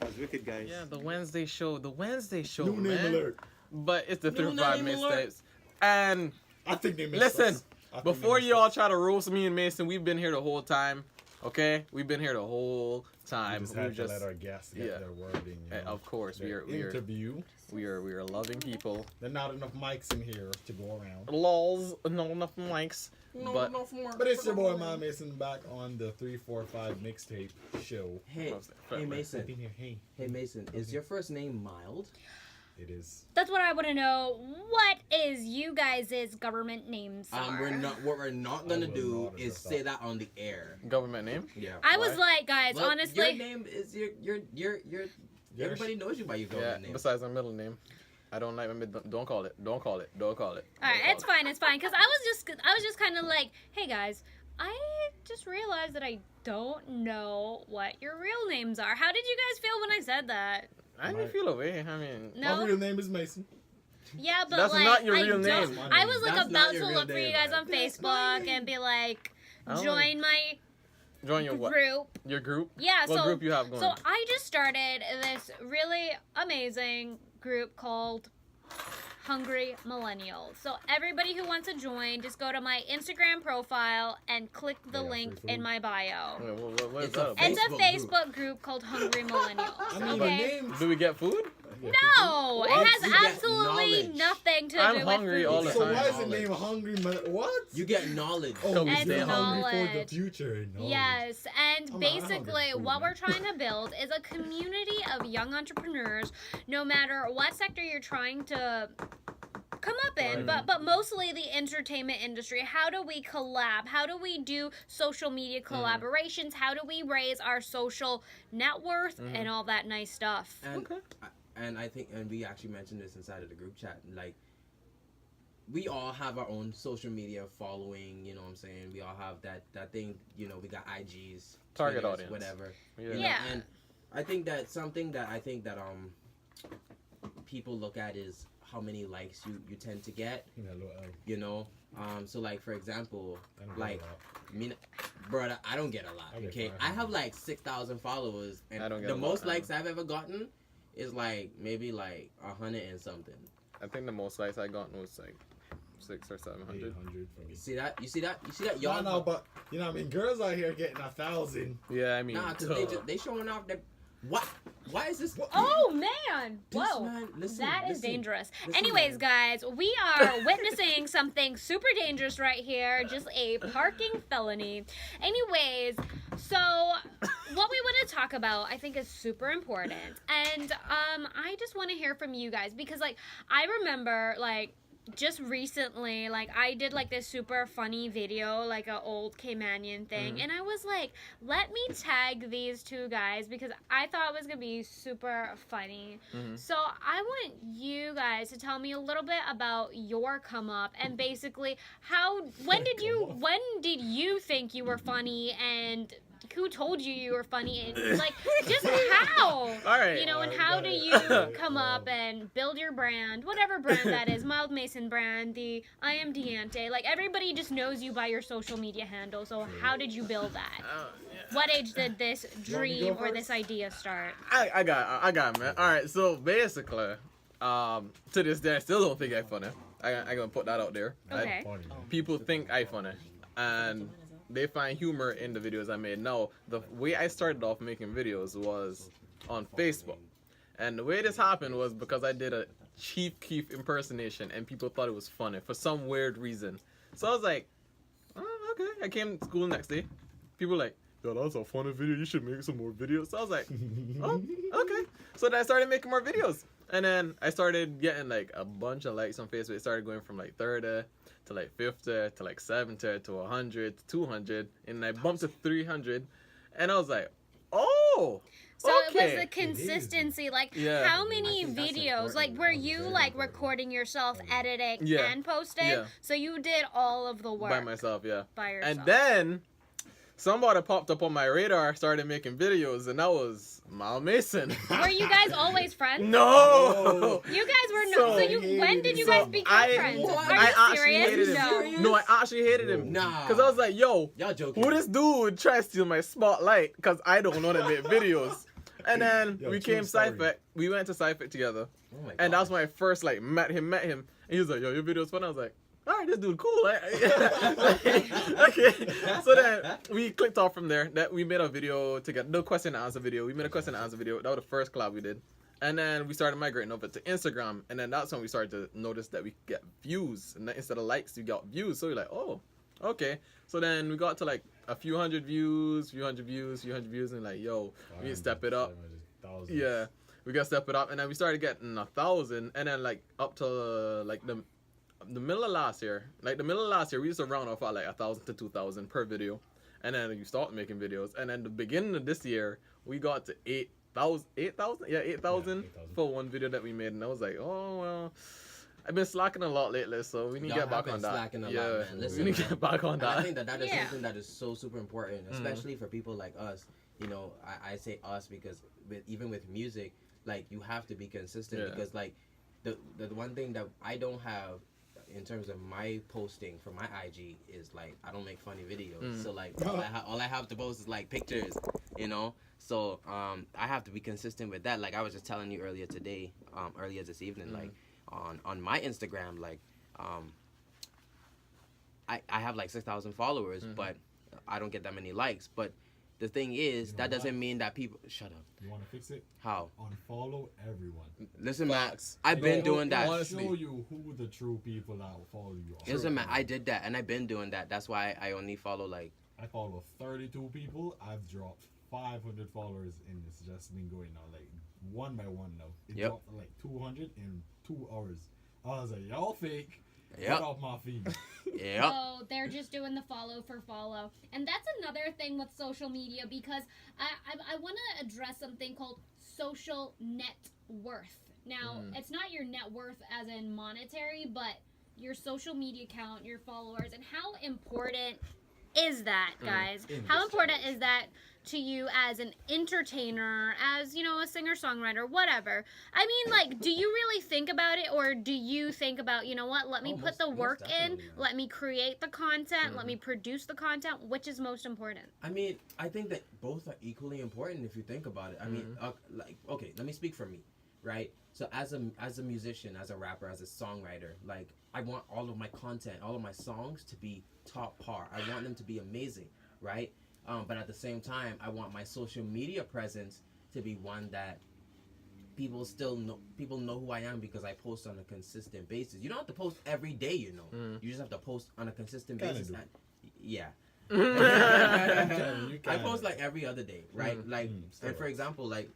That was wicked, guys. Yeah, the Wednesday show. The Wednesday show, New man. name alert. But it's the New 35 name alert. mixtapes. And I think they missed listen, us. I think before they you all missed try to roast me and Mason, we've been here the whole time. Okay? We've been here the whole us. time. We just had to let our guests get their word in. You know? Of course, we Their are interview. we are loving people. There's not enough mics in here to go around. Lols, no enough mics. But But it's your boy Miles Mason back on the 345 Mixtape Show. Hey I've Mason. been here. Hey Mason. Is your first name Mild? It is. That's what I want to know. What is you guys' government names? What we're not gonna do is say that on the air. government name? Yeah. I was like, guys, Well, honestly. your name is your everybody knows you by your Yeah, government name. besides my middle name. I don't like my middle. Don't call it. Don't call it. Don't call it. All right, it's fine, it's fine. Cause I was just kind of like, hey guys, I just realized that I don't know what your real names are. How did you guys feel when I said that? I didn't feel away. I mean, No. My real name is Mason. Yeah, but That's like, not your I real don't- name. I was like That's not about your to real look for you name, guys man. on Facebook and be like, I don't join my join your what? group. Your group? Yeah, What so group you have going? so I just started this really amazing group called Hungry Millennials. So everybody who wants to join, just go to my Instagram profile and click the Yeah, link free in food. my bio. Wait, what is It's that a about? It's a Facebook Facebook group called Hungry Millennials. I mean, Okay. my name's. Do we get food? No, What? it You has get absolutely knowledge. nothing to I'm do hungry with all food. the So time. why is it named Hungry Man? What? You get knowledge. Oh, we you're stay hungry for the knowledge. future. Knowledge. Yes, and I'm basically hungry, what man. we're trying to build is a community of young entrepreneurs, no matter what sector you're trying to come up in, but mostly the entertainment industry. How do we collab? How do we do social media collaborations? How do we raise our social net worth and all that nice stuff? And I think, and we actually mentioned this inside of the group chat, like, we all have our own social media following, you know what I'm saying? We all have that thing, you know, we got IGs, Target Twitters, audience. whatever. Yeah. you know, Yeah. And I think that something that people look at is how many likes you tend to get, you know? So like, for example, like, brother, I don't get a lot, I get okay? 500. I have like 6,000 followers, and I don't get the a most lot, likes I've ever gotten is like maybe like 100 and something. I think the most likes I got was like 600 or 700. 800 for me. You see that? You see that? No, Y'all, no, but you know what I mean. Girls out here getting 1,000. Yeah, I mean, nah, because they showing off that. What? Why is this? Oh man! This Whoa. man, listen, That is listen. dangerous. Listen, Anyways, man. guys, we are witnessing something super dangerous right here. Just a parking felony. Anyways, so what we want to talk about, I think, is super important. And I just want to hear from you guys because, like, I remember, like, just recently, like, I did, like, this super funny video, like, a old Caymanian thing, and I was like, let me tag these two guys, because I thought it was gonna be super funny. So I want you guys to tell me a little bit about your come up, and basically, when did you think you were funny, and who told you were funny, and like just how All right. you know, and how do you come up and build your brand, whatever brand that is, Mild Mason brand, the I Am Diante, like everybody just knows you by your social media handle, so how did you build that? What age did this dream or this idea start? I got it, man. All right, so basically, to this day, I still don't think I funny. I gonna put that out there. Okay. People think I funny, and they find humor in the videos I made. Now, the way I started off making videos was on Facebook, and the way this happened was because I did a Chief Keef impersonation, and people thought it was funny for some weird reason. So I was like, oh, okay. I came to school next day. People were like, yo, that was a funny video. You should make some more videos. So I was like, oh, okay. So then I started making more videos. And then I started getting like a bunch of likes on Facebook. It started going from like 30 to like 50 to like 70 to 100 to 200. And I bumped to 300. And I was like, oh, so okay. it was the consistency, like how many videos, like were you like recording yourself, editing and posting? Yeah. So you did all of the work By myself, yeah. by yourself. And then somebody popped up on my radar, started making videos, and that was Mild Mason. Were you guys always friends? No! You guys were no. So when did you guys become friends? Are I you actually serious? hated him. No, I actually hated him. Nah. Because I was like, yo, Y'all joking. who this dude try to steal my spotlight? Because I don't know how to make videos. And then we came Cypher. We went to Cypher together. Oh my And that was gosh. my first, like, met him. And he was like, yo, your video's fun. I was like, all right, this dude cool. Okay. So then we clicked off from there. That we made a video together. No question and answer video. We made a question and answer video. That was the first collab we did. And then we started migrating over to Instagram. And then that's when we started to notice that we get views. And then instead of likes, we got views. So we're like, oh, okay. So then we got to like a few hundred views. And like, yo, we need to step it up. Yeah. We got to step it up. And then we started getting 1,000. And then like up to like the middle of last year, we used to round off at like 1,000 to 2,000 per video, and then you start making videos, and then the beginning of this year, we got to 8,000 for one video that we made, and I was like, oh well, I've been slacking a lot lately, so we need to get back on that. Slacking a lot, man. Listen, we need to get back on and that. I think that is something that is so super important, especially for people like us. You know, I say us because even with music, like you have to be consistent because like the one thing that I don't have in terms of my posting for my IG is like I don't make funny videos, so like all I have to post is like pictures, you know. So I have to be consistent with that. Like I was just telling you earlier this evening, like on my Instagram, like I have like 6,000 followers, but I don't get that many likes. But the thing is, that doesn't mean that people shut up. You want to fix it? How? Unfollow everyone. Listen, Max, I've been doing that. I'll show you who the true people that will follow you are. Listen, man, I did that, and I've been doing that. That's why I only follow like. I follow 32 people. I've dropped 500 followers, and it's just been going on like one by one now. It dropped like 200 in 2 hours. I was like, y'all fake. Get off my feed. Yeah. So they're just doing the follow for follow. And that's another thing with social media, because I want to address something called social net worth. Now, it's not your net worth as in monetary, but your social media count, your followers, and how important is that, guys? How important is that to you as an entertainer, as, you know, a singer-songwriter, whatever? I mean, like, do you really think about it, or do you think about, you know what, let me put the work in, let me create the content, let me produce the content, which is most important? I mean, I think that both are equally important if you think about it. I mean, like, okay, let me speak for me, right? So as a musician, as a rapper, as a songwriter, like, I want all of my content, all of my songs to be top par. I want them to be amazing, right? But at the same time, I want my social media presence to be one that people know who I am because I post on a consistent basis. You don't have to post every day, you know. You just have to post on a consistent basis. Yeah. I post like every other day, right? Like, and for example, like,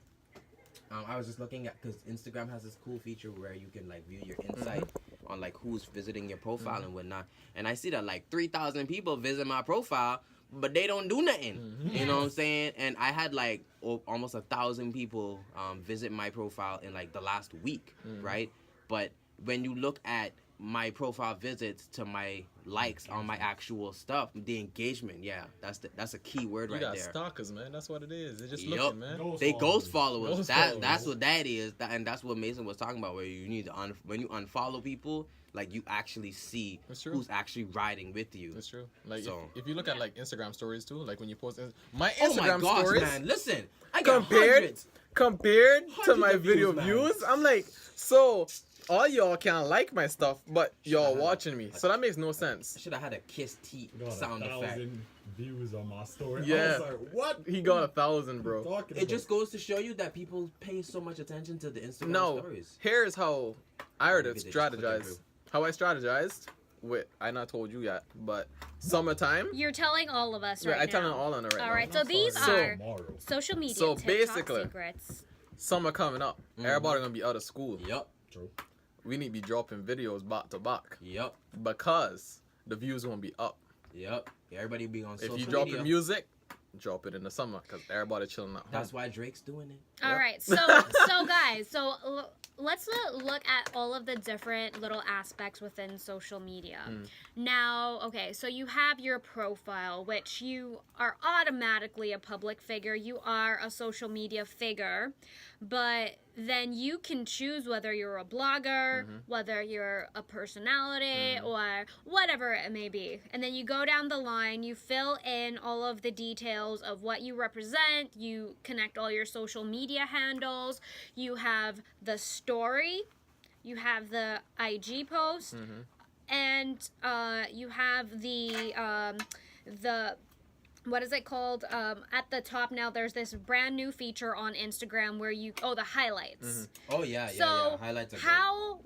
I was just looking at, because Instagram has this cool feature where you can like view your insight on like who's visiting your profile and whatnot. And I see that like 3,000 people visit my profile, but they don't do nothing. You know what I'm saying? And I had like almost 1,000 people visit my profile in like the last week, right? But when you look at my profile visits to my likes on my actual stuff, the engagement, that's a key word right there. You got stalkers, man. That's what it is. They're just Yup. looking, man. They ghost followers. Ghost That's followers. what that is. And that's what Mason was talking about, where you need to when you unfollow people, like you actually see That's true. who's actually riding with you. That's true. Like So- if you look at like Instagram stories too, like when you post my Oh my Instagram gosh, stories man! Listen, I got compared hundreds. compared to Hundreds my of video views, man. views, I'm like, so all y'all can like my stuff, but y'all Uh-huh. watching me. So that makes no sense. I should have had a kiss teeth Got sound 1,000 effect. views on my story. Yeah. I was like, what? He got 1,000, bro. Talking It about? just goes to show you that people pay so much attention to the Instagram No, stories. here's how I would have Maybe they just click it strategized. through. How I strategized with I not told you yet, but summertime. You're telling all of us Yeah, right I now. telling all on it right All now. right, so I'm these sorry, are tomorrow. social media So TikTok basically- secrets. Summer coming up. Everybody gonna be out of school. Yup, True. We need to be dropping videos back to back yup, because the views gonna be up. yup. Everybody be on social If you drop media. your music, drop it in the summer because everybody chilling at home. That's why Drake's doing it. All Yep. right, so guys, let's look at all of the different little aspects within social media. Now, okay, so you have your profile, which you are automatically a public figure. You are a social media figure, but then you can choose whether you're a blogger, whether you're a personality, or whatever it may be. And then you go down the line, you fill in all of the details of what you represent, you connect all your social media handles, you have the story, you have the IG post, and you have the what is it called? At the top now, there's this brand new feature on Instagram where the highlights. Oh yeah. So Highlights are great. how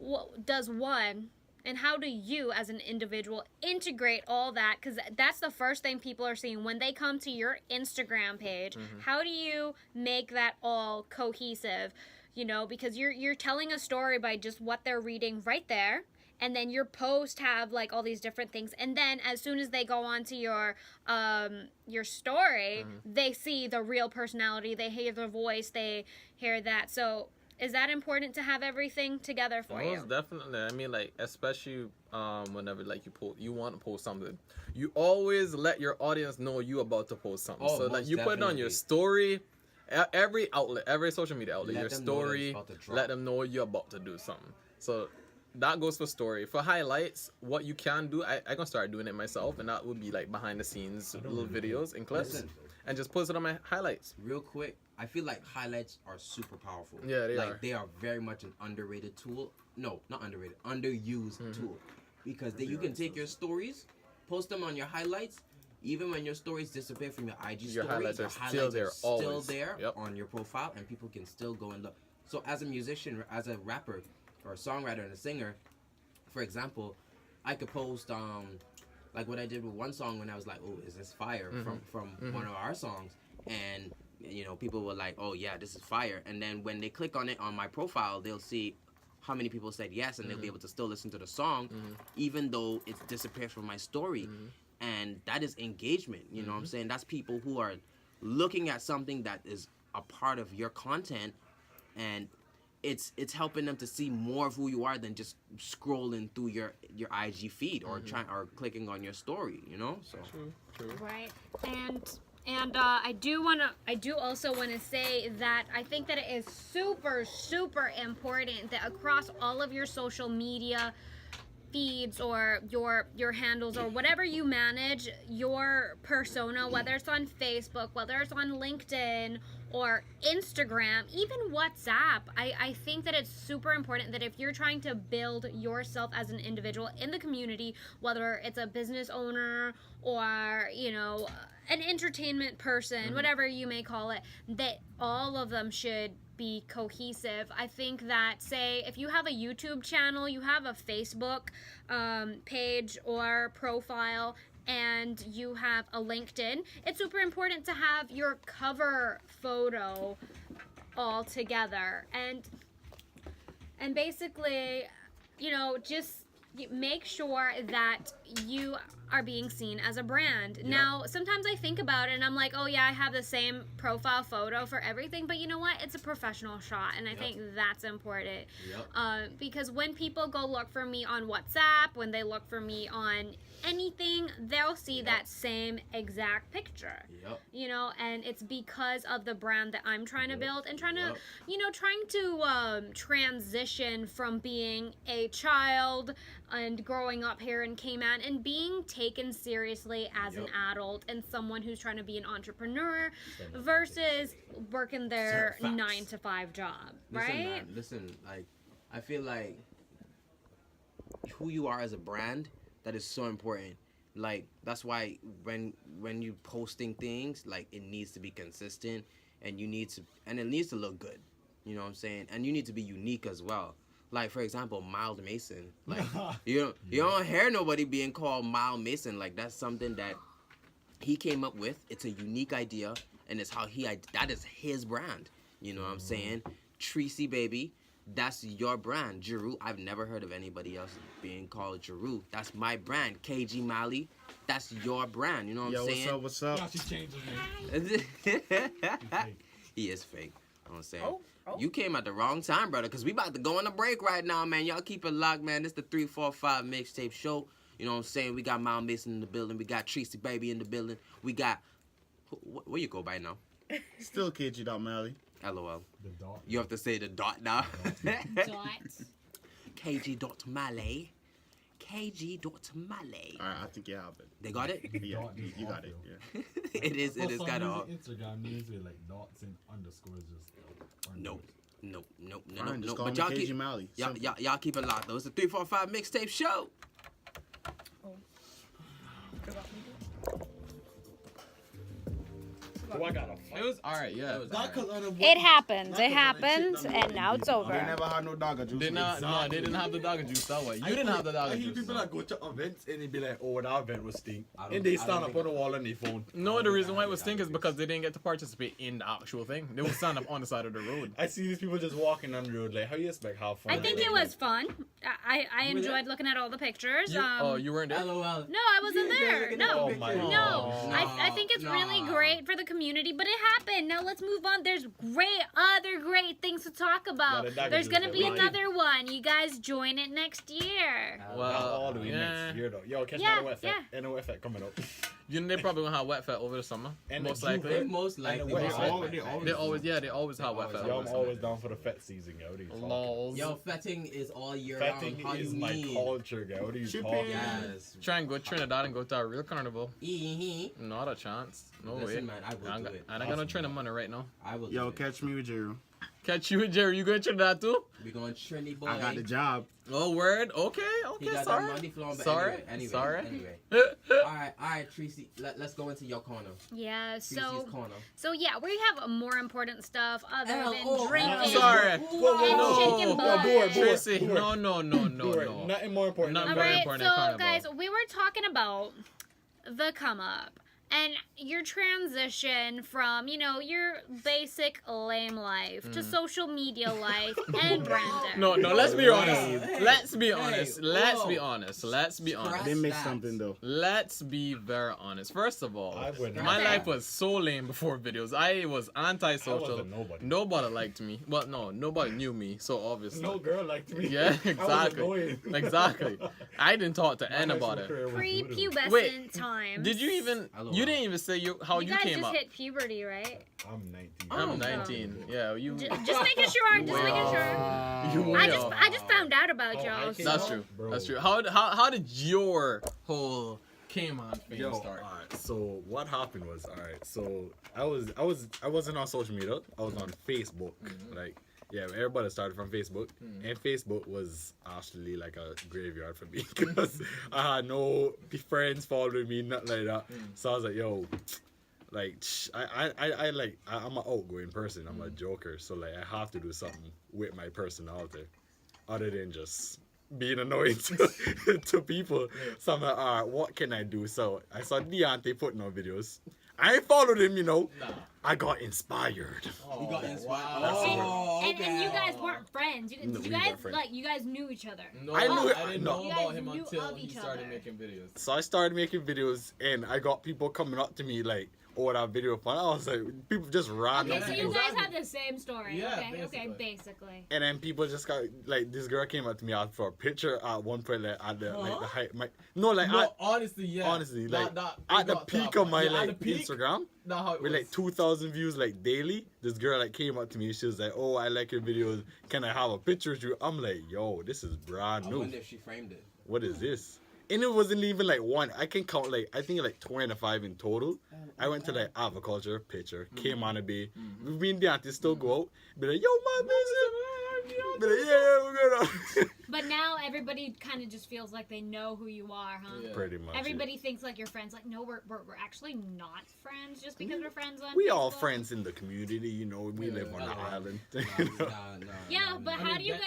does one and how do you as an individual integrate all that? Because that's the first thing people are seeing when they come to your Instagram page. How do you make that all cohesive? You know, because you're telling a story by just what they're reading right there. And then your post have like all these different things, and then as soon as they go onto your story, they see the real personality, they hear the voice, they hear that. So is that important to have everything together for Most you? definitely. I mean, like, especially whenever like you want to post something, you always let your audience know you about to post something. Oh, So like most you put it on your definitely. story, every outlet, every social media outlet, Let your them know that it's story, about to drop. let them know you're about to do something. So that goes for story. For highlights, what you can do, I can start doing it myself, and that would be like behind the scenes little videos and clips, Listen. and just post it on my highlights. Real quick, I feel like highlights are super powerful. Yeah, they like, are. They are very much an underrated tool. No, not underrated, underused tool. Because you can take your stories, post them on your highlights. Even when your stories disappear from your IG Your stories, highlights your are still highlights there are still always. there Yep. on your profile, and people can still go and look. So as a musician, as a rapper, or a songwriter and a singer, for example, I could post like what I did with one song when I was like, oh, is this fire from one of our songs? And you know, people were like, oh yeah, this is fire. And then when they click on it on my profile, they'll see how many people said yes, and they'll be able to still listen to the song, even though it's disappeared from my story. And that is engagement. You know what I'm saying? That's people who are looking at something that is a part of your content, and it's helping them to see more of who you are than just scrolling through your IG feed or or clicking on your story, you know? So True. Right. And I do also want to say that I think that it is super, super important that across all of your social media feeds or your handles or whatever you manage, your persona, whether it's on Facebook, whether it's on LinkedIn or Instagram, even WhatsApp, I think that it's super important that if you're trying to build yourself as an individual in the community, whether it's a business owner or, you know, an entertainment person, whatever you may call it, that all of them should be cohesive. I think that, say, if you have a YouTube channel, you have a Facebook page or profile, and you have a LinkedIn, it's super important to have your cover photo all together. And basically, you know, just make sure that you are being seen as a brand. Now, sometimes I think about it and I'm like, oh yeah, I have the same profile photo for everything, but you know what? It's a professional shot, and I think that's important. Because when people go look for me on WhatsApp, when they look for me on anything, they'll see that same exact picture. You know, and it's because of the brand that I'm trying to build and trying to, you know, trying to transition from being a child and growing up here in Cayman and being taken seriously as an adult and someone who's trying to be an entrepreneur versus working their 9-to-5 job, right? Listen, like, I feel like who you are as a brand, that is so important. Like, that's why when you posting things, like, it needs to be consistent, and it needs to look good. You know what I'm saying? And you need to be unique as well. Like, for example, Mild Mason. Like, you don't hear nobody being called Mild Mason. Like, that's something that he came up with. It's a unique idea, and it's how that is his brand. You know what I'm saying? Tracy, baby, that's your brand. Jeru, I've never heard of anybody else being called Jeru. That's my brand. KG Mali, that's your brand. You know what I'm saying? What's up? Yeah, she changed his name. He is fake. You know what I'm saying? You came at the wrong time, brother, because we about to go on a break right now, man. Y'all keep it locked, man. This the 345 Mixtape Show. You know what I'm saying? We got Mild Mason in the building. We got Tracy Baby in the building. We got... Where you go by now? Still KG.Malley. LOL. The dot. You have to say the dot now. Dot. KG.Malley. KG.Malley. All right, I think you have it. They got it? Yeah, Dot is you got off, it. yo. Yeah. It is For some kind reason, of... Instagram names with like dots and underscores just. Nope. Fine, just call But me y'all KG keep... Malley. Y'all keep it locked, though. It's the 345 Mixtape Show. Oh, I got a It was alright, yeah. It happened. It happened, and now it's They over. never had no dogger juice. They didn't have the dogger juice that way. You didn't have the dogger I hear juice. people that go to events and they be like, oh, that event was stink. And they stand up on the wall on their phone. No, the reason why it was stink is because they didn't get to participate in the actual thing. They would stand up on the side of the road. I see these people just walking on the road like, how you expect have fun? I think it was fun. I enjoyed looking at all the pictures. You weren't there? LOL. No, I wasn't there. No. Oh my No, God. I think it's really great for the community, but it happened. Now let's move on. There's other great things to talk about. Yeah, the There's dagger gonna juice, be right. another one. You guys join it next year. Not all the way next year though. Yo, catch Yeah, that wet fat. And a wet fat coming up. You know, they probably gonna have wet fat over the summer. And Most the likely. Juve. Most likely. Wet Most fat. likely. They always have wet fat Yo, over I'm the summer. always down for the fat season, yo. What are you talking? Lols. Yo, fetting is all year Fatting round. How is you my mean? culture, guy. What are you Shipping. talking? Yes. Try and go to Trinidad and go to a real carnival. E-hee. Not a chance. No way. Listen, man, I will do it. I got no Trinidad money right now. I will Yo, do it. catch me with Jeru. Catch you and Jerry. You going to Trinidad too? We going Trinity boy. I got the job. Oh, word. Okay. He got that Sorry. money flowing, but Sorry. Anyway. Sorry. All right, Tracy. Let's go into your corner. Yeah. Tracy's corner. So yeah, we have more important stuff other than Oh, drinking. Sorry. And shaking butt. Tracy. No. Nothing more important. Not All very right, important so carnival. guys, we were talking about the come up and your transition from, your basic lame life to social media life and branding. No, let's be honest. Let's be Hey, honest. whoa. Let's be honest. They missed Stats. something though. Let's be very honest. First of all, I wouldn't. my Okay. life was so lame before videos. I was antisocial. I wasn't nobody. Nobody liked me. Well, no, nobody knew me. So obviously, No girl liked me. yeah, I was exactly, annoying. exactly. I didn't talk to My high school anybody. career was brutal. Pre-pubescent Wait, times. Did you even? Hello. You didn't even say how you guys came just up. hit puberty, right? I'm 19. I'm 19. Yeah, you. Just making sure. Just way making off. sure. You way I off. just found out about Oh, y'all. I came That's out, true. bro. That's true. How did your whole came on fame Yo, start? alright, so what happened was, alright, so I wasn't on social media. I was on Facebook. Like, yeah, everybody started from Facebook, and Facebook was actually like a graveyard for me because I had no friends following me, nothing like that. So I was like, yo, like I'm an outgoing person. I'm a joker, so like I have to do something with my personality, other than just being annoying to people. So I'm like, alright, what can I do? So I saw Deontay putting on videos. I ain't followed him, I got inspired. You got inspired. Wow. And you guys weren't friends. No, You we guys weren't friends. you guys knew each other. No, I knew it- I didn't no. know You about guys him knew until of he each started other. making videos. So I started making videos, and I got people coming up to me like, "Oh, that video fun." I was like, people just random. Okay, so Yeah, you guys exactly. have the same story. Yeah, okay, basically. basically. And then people just got like, this girl came up to me asked for a picture at one point, like at the like the height. No, Honestly, yeah. honestly, like That at the got peak top. of my Yeah, at like the peak, Instagram. Not how it With was. like 2,000 views like daily, this girl like came up to me. She was like, "Oh, I like your videos. Can I have a picture with you?" I'm like, "Yo, this is brand I new. wonder if she framed it. What is this?" And it wasn't even like one. I can count like I think like 25 in total. I went to like agriculture, picture, came on a bay. We've been there to still go out. Be like, "Yo, my business." Be like, "Yeah, we're gonna." But now everybody kind of just feels like they know who you are, huh? Yeah. Pretty much. Everybody thinks like you're friends. Like, no, we're actually not friends just because we're friends on We all Facebook. friends in the community, you know. We Yeah, live on yeah. an island. Yeah, but I how mean, do you that-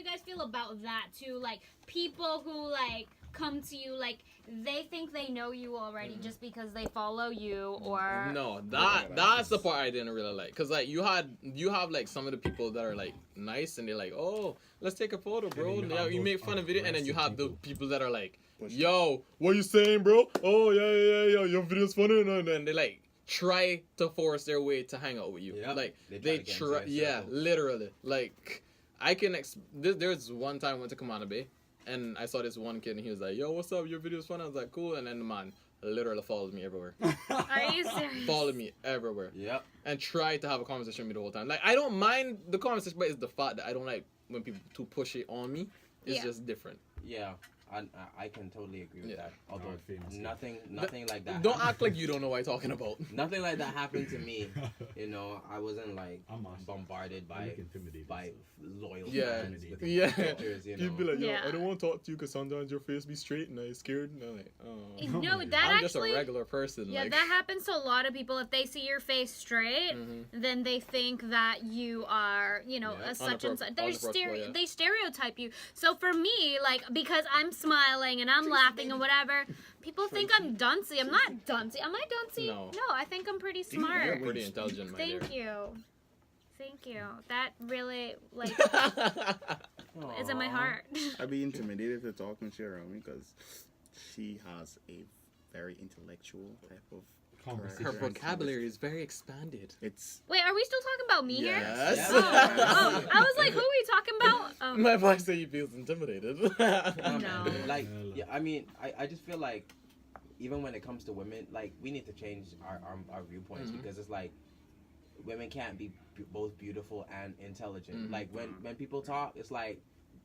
guys feel about that too? Like people who like come to you like they think they know you already just because they follow you or No, that's the part I didn't really like. Cause like you have like some of the people that are like nice and they're like, "Oh, let's take a photo, bro." And then you Yeah, have you those make fun of video, and then you have the aggressive people that are like, Push "Yo, what you saying, bro? Oh yeah, your video's funny," and then they like try to force their way to hang out with you. Yep. Like They try they to get try, into your yeah, circle. literally. Like I can. There's one time I went to Kamana Bay. And I saw this one kid, and he was like, "Yo, what's up? Your video's fun." I was like, "Cool." And then the man literally follows me everywhere. are you serious? Followed me everywhere. Yep. And tried to have a conversation with me the whole time. Like, I don't mind the conversation, but it's the fact that I don't like when people too push it on me. It's Yeah. just different. Yeah. I can totally agree with Yeah. that. Although Alright, famous. nothing like that. Don't happened. act like you don't know what I'm talking about. Nothing like that happened to me. You know, I wasn't like I'm awesome. bombarded I by look intimidated. loyal Yeah, fans with yeah. pictures, you know. You'd be like, "Yo, Yeah. I don't want to talk to you because sometimes your face be straight and I'm scared." And I'm like, "Oh, No, that I'm just a actually regular person." yeah, like, that happens to a lot of people. If they see your face straight, Mhm. then they think that you are, you know, Yeah, a such and such. They unapproachable, yeah. they stereotype you. So for me, like because I'm smiling and I'm laughing and whatever, people think I'm duncy. I'm not duncy. Am I duncy? No. I think I'm pretty you're smart. pretty intelligent, my dear. Thank you. Thank you. That really like is in my Aw. heart. I'd be intimidated to talk when she's around me because she has a very intellectual type of Conversation. Her vocabulary is very expanded. It's Wait, are we still talking about me here? Yes. Oh, I was like, who are we talking about? Oh. My voice say you feels intimidated. No. Like, Hella. yeah, I mean, I just feel like even when it comes to women, like we need to change our viewpoints Mhm. because it's like women can't be both beautiful and intelligent. Mhm. Like when people talk, it's like.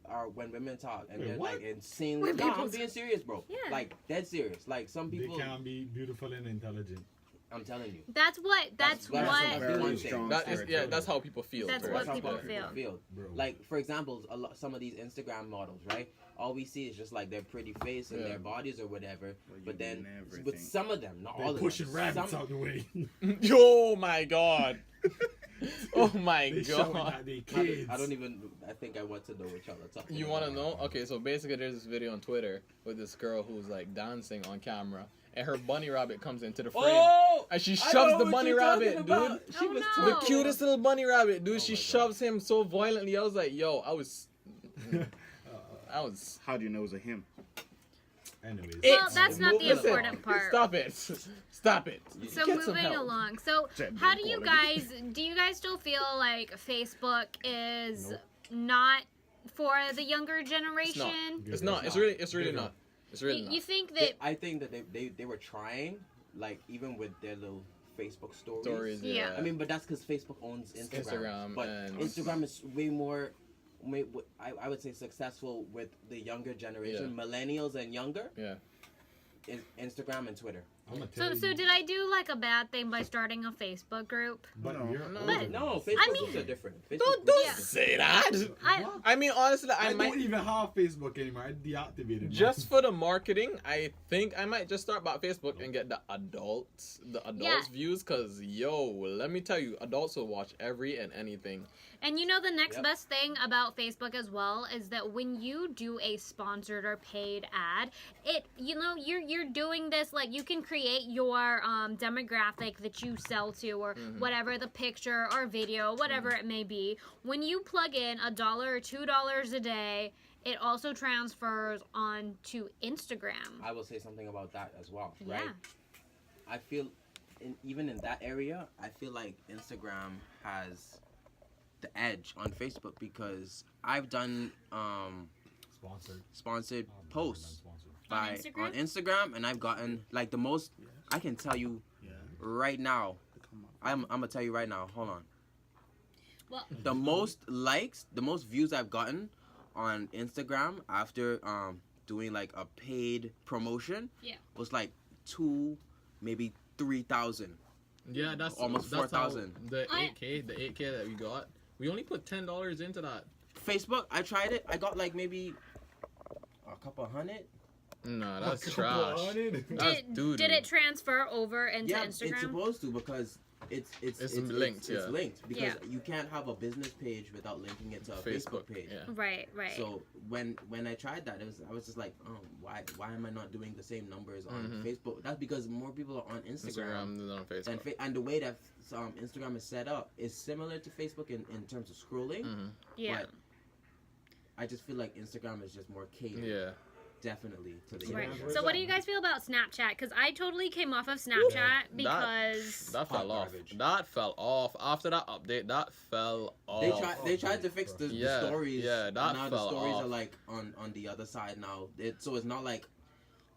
Or when women talk and Wait, they're what? like insanely. When No, people I'm being serious, bro. Yeah. Like dead serious. Like some They people. can be beautiful and intelligent. I'm telling you. That's what. That's That's what. very very thing. strong. That is, yeah, stereotype. that's how people feel. That's too. what how people people feel. Bro. Like for example, some of these Instagram models, right? All we see is just like their pretty face and Yeah. their bodies or whatever. Well, you But then mean everything. with some of them, not all They're of pushing them. rabbits some, out the way. Oh my god. Oh my They showing god. that they kids. I don't even. I think I want to know what y'all are talking. You about. want to know? Okay, so basically, there's this video on Twitter with this girl who's like dancing on camera, and her bunny rabbit comes into the frame, Oh! and she I shoves know the what bunny you're talking rabbit, about. dude. She Oh, was no. The Oh. cutest little bunny rabbit, dude. Oh She my God. shoves him so violently. I was like, yo, I was. How do you know it's a him? Anyways. Well, that's not the Listen, important part. Stop it. Stop it. So Get some moving help. along. So Gender how do you equality. do you guys still feel like Facebook is Nope. not for the younger generation? It's not. It's really not. It's really not. You think that I think that they were trying, like even with their little Facebook stories. Stories, Yeah. yeah. I mean, but that's because Facebook owns Instagram. Instagram but and- Instagram is way more. I would say successful with the younger generation, millennials and younger. Yeah. Instagram and Twitter. I'm gonna tell so you. did I do like a bad thing by starting a Facebook group? But No. you're No. older. No, Facebook I mean- groups are different. Facebook Don't groups- Yeah. say that. I mean, honestly, I I don't might. even have Facebook anymore. I deactivated mine. Just for the marketing, I think I might just start about Facebook and get the adults views, cause yo, let me tell you, adults will watch every and anything. And you know the next Yep. best thing about Facebook as well is that when you do a sponsored or paid ad, you're doing this like you can create create your demographic that you sell to, or whatever the picture or video, whatever it may be, when you plug in $1 or $2 a day, it also transfers onto Instagram. I will say something about that as well, right? Yeah. I feel, even in that area, I feel like Instagram has the edge on Facebook because I've done sponsored posts on Instagram, and I've gotten like the most. I can tell you right now. I'm gonna tell you right now. Hold on. Well, The most likes, the most views I've gotten on Instagram after doing like a paid promotion was like 2, maybe 3,000. Yeah, that's Almost that's how 4,000. The 8K that we got. We only put $10 into that. Facebook, I tried it. I got like maybe a couple hundred. No, that's trash. That's did it transfer over into Instagram? It's supposed to because it's linked. It's linked because Yeah. you can't have a business page without linking it to a Facebook page. Yeah. Right. So when I tried that, I was just like, oh, why am I not doing the same numbers on Facebook? That's because more people are on Instagram than on Facebook. and the way that Instagram is set up is similar to Facebook in terms of scrolling. Yeah. But I just feel like Instagram is just more catered. Yeah. Definitely to the Right. younger. So what do you guys feel about Snapchat? Because I totally came off of Snapchat because That fell off. garbage. That fell off after that update. That fell off. They tried to fix the stories. Yeah, that now fell the stories off. are like on the other side now. So it's not like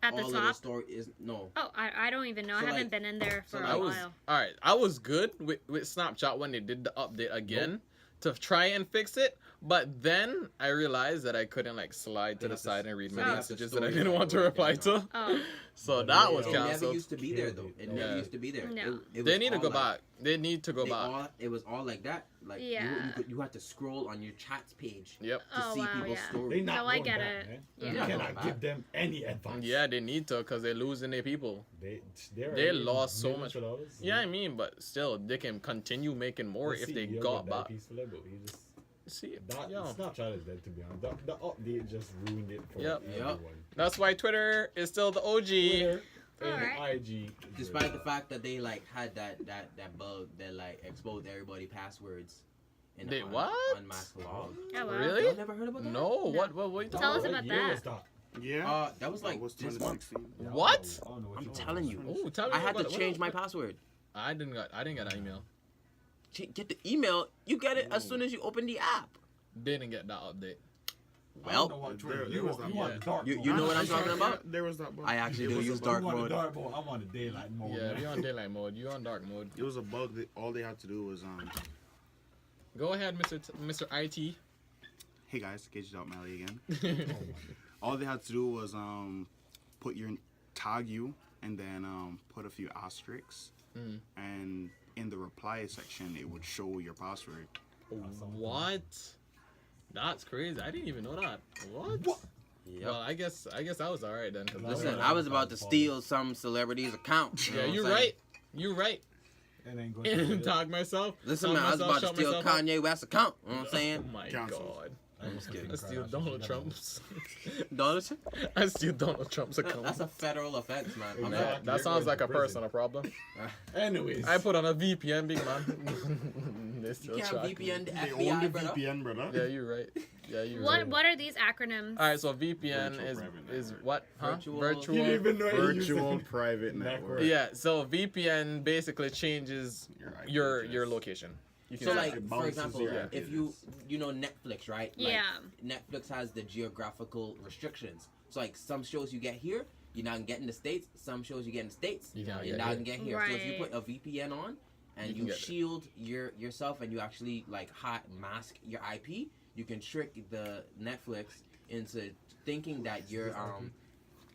at the all of the top. story is no. Oh, I don't even know. I So, haven't like- been in there for so a I was while. all right. I was good with Snapchat when they did the update again to try and fix it, but then I realized that I couldn't like slide to the side and read my so messages the that I story didn't want to like reply working to. Oh, So that was It never canceled. used to be there though. It never Yeah. used to be there. No. It They was need to all go like- back. They need to go back. It was all like that. Like Yeah. you had to scroll on your chats page Yep. to Oh, see wow, people's yeah. stories. They not No, I going get back, it. man. Yeah. You They're not cannot going give them any advice. Yeah, they need to because they're losing their people. They They lost so much. Yeah, Yeah, I mean, but still, they can continue making more if they got back. See, That yo. Snapchat is dead, to be honest. The update just ruined it for Yep. everyone. That's why Twitter is still the OG. Twitter and Alright. IG. is Despite really the bad. fact that they like had that bug that like exposed everybody passwords. They on, what? On mass log. oh wow. Really? Y'all never heard about that? No, what are you talking Tell us about? about What year that. was that? Yeah. That was like was this month. 2016. Yeah, What? I don't know what I'm you're telling talking you. Oh, tell me I had to about it. change my password. I didn't get that email. Get the email. You get it as soon as you open the app. Didn't get that update. I don't know Well, what Twitter. there You was want that you want one. dark You mode. know what I'm talking about? There was that bug. I actually It do was a use bug. dark You want mode. a dark mode. I want a daylight mode. Yeah, man. we on daylight mode. You on dark mode. It was a bug that all they had to do was Go ahead, Mr. IT. hey guys, Gage out Mally again. Oh my God. All they had to do was put your tag you and then put a few asterisks and in the reply section it would show your password. What? That's crazy. I didn't even know that. What? Yep. Well, I guess I was alright then. 'Cause Listen, Yeah. I was about to steal some celebrity's account. You know yeah, what you're I'm saying? right. You're right. It ain't going to And tag myself. Listen, tag man, I was myself, about to shut steal myself up. Kanye West's account. You know what I'm Oh saying? my Cancelled. god. I'm just kidding. I steal Donald Trump's. Donald Trump? I steal Donald Trump's account. That's a federal offense, man. I'm Exactly. not- That sounds like a personal problem. Anyways. I put on a VPN, big man. They You still can't track me. VPN the They own FBI, the brother. VPN, brother. Yeah, you're right. Yeah, you're What right. What are these acronyms? All right, so VPN Virtual is private is network. what? Huh? Virtual- You didn't even know you used Virtual it. private network. Yeah, so VPN basically changes Your IP your address. location. You can So, see like, It for bounces example, your if you know Netflix, right? Like, Yeah. Netflix has the geographical restrictions. So, like, some shows you get here, you're not gonna get in the States. Some shows you get in the States, You can't you're get not here. gonna get here. So, if you Right. put a VPN on and You can you get it. shield yourself and you actually, like, mask your IP, you can trick the Netflix into thinking that you're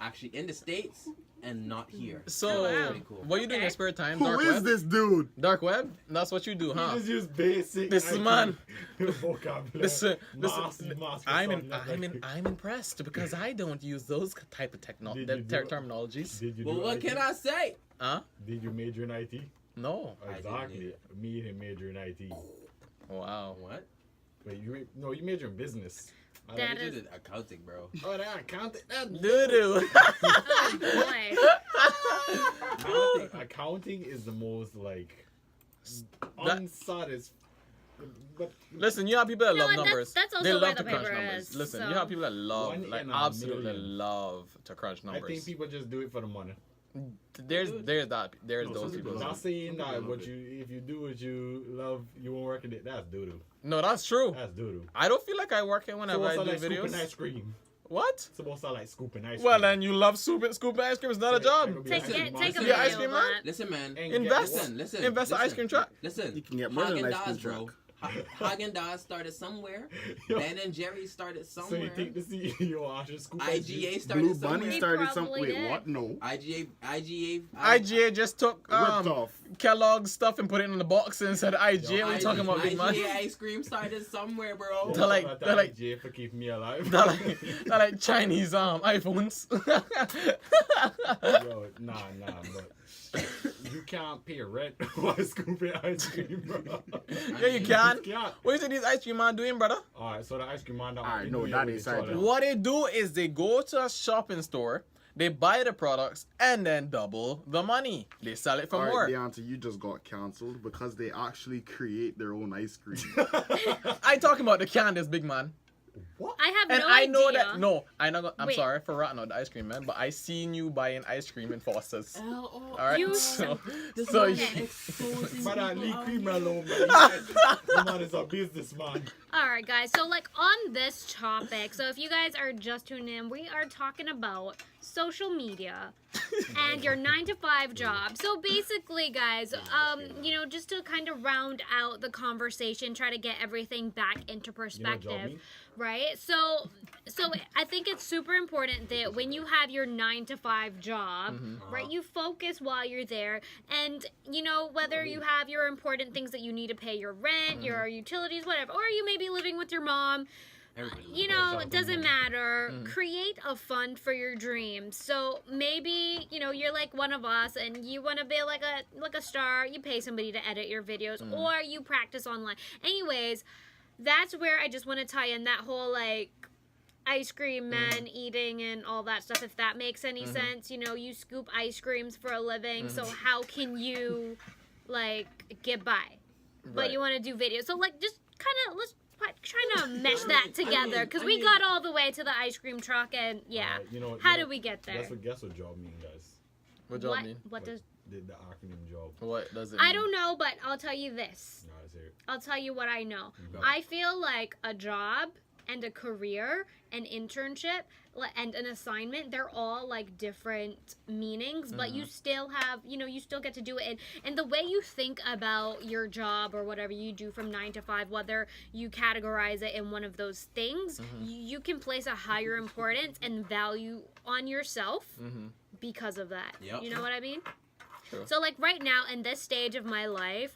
actually in the States and not here. So, Oh, wow. That's pretty cool. what you do in your Okay. spare time? Who Dark is web? this dude? Dark web? That's what you do, You huh? just use basic. This IT man. vocabulary. Listen, Mask I'm or something. I'm impressed because I don't use those type of Did you do it? terminologies. Did you Well, do what IT? can I say? Huh? Did you major in IT? No. I didn't Exactly. either. Me and him major in IT. Wow. What? Wait, you major in business. I That I like- is- did accounting, bro. Oh, that counted. That Doo doo. Oh boy. counting is the most like That- unsatisfying. But Listen, you have people that You know love what, numbers. that's also they where love the to crunch paper numbers. is, Listen, so- you have people that love, One like in a absolutely million. love to crunch numbers. I think people just do it for the money. There's those people. love Not it. saying Some that people what love you if you do what you love, you won't work in it. That's doo doo. No, that's true. That's doo doo. I don't feel like I work it whenever I Supposed do to like scooping videos. ice cream. What? Supposed to like scooping ice cream. Well, then you love scooping ice cream. It's not a job. Take a See video your ice cream, of man? that. Listen, man. And Invest. Listen. Invest in ice cream truck. Listen. You can get more than an ice cream Haagen-Dazs, bro. truck. Haagen-Dazs started somewhere. Yo. Ben and Jerry started So you somewhere. think the CEO actually scoop ice cream? IGA started Blue somewhere. Bunny He started some. probably Wait, did. what? No. IGA just took Ripped off. Kellogg's stuff and put it in the box and said IGA. Yo, What are you talking about, big man? IGA ice cream started somewhere, bro. They're like- Shout out to they're like- IGA for keeping me alive. They're like Chinese iPhones. Yo, nah, but you can't pay rent while scooping ice cream, bro. Yeah, you can. You can't. What is it these ice cream man doing, brother? Alright, so the ice cream man, Alright, you no, know that you is already side saw that. What they do is they go to a shopping store, they buy the products, and then double the money. They sell it for Alright, more. Deonta, you just got cancelled because they actually create their own ice cream. I talking about the Candace, big man. I have And no I idea. know that. No, I'm Wait. sorry for ratting out the ice cream, man, but I seen you buying ice cream in Foster's. All Alright, You- so Okay. Man, leave cream alone, man. The man is a businessman. All right, guys. So, like, on this topic, so if you guys are just tuning in, we are talking about social media and your 9-to-5 job. So basically, guys, just to kind of round out the conversation, try to get everything back into perspective, means? right? So I think it's super important that when you have your 9-to-5 job, right, you focus while you're there, and whether you have your important things that you need to pay your rent, your utilities, whatever, or you may be living with your mom. It doesn't matter. Create a fund for your dreams. So maybe, you're like one of us and you want to be like a star. You pay somebody to edit your videos or you practice online. Anyways, that's where I just want to tie in that whole like ice cream men eating and all that stuff, if that makes any sense. You scoop ice creams for a living. So how can you like get by? But Right. you want to do videos. So like just kind of let's trying to mesh that together because we got all the way to the ice cream truck and how did we get there? Guess what job mean, guys? what job mean? What does The acronym job. What does it? I mean? don't know, but I'll tell you this. No, let's hear it. I'll tell you what I know. Go. I feel like a job and a career, an internship, and an assignment, they're all like different meanings, but you still have, you still get to do it. And the way you think about your job or whatever you do from 9 to 5, whether you categorize it in one of those things, you can place a higher importance and value on yourself because of that. Yep. You know what I mean? True. So like right now in this stage of my life,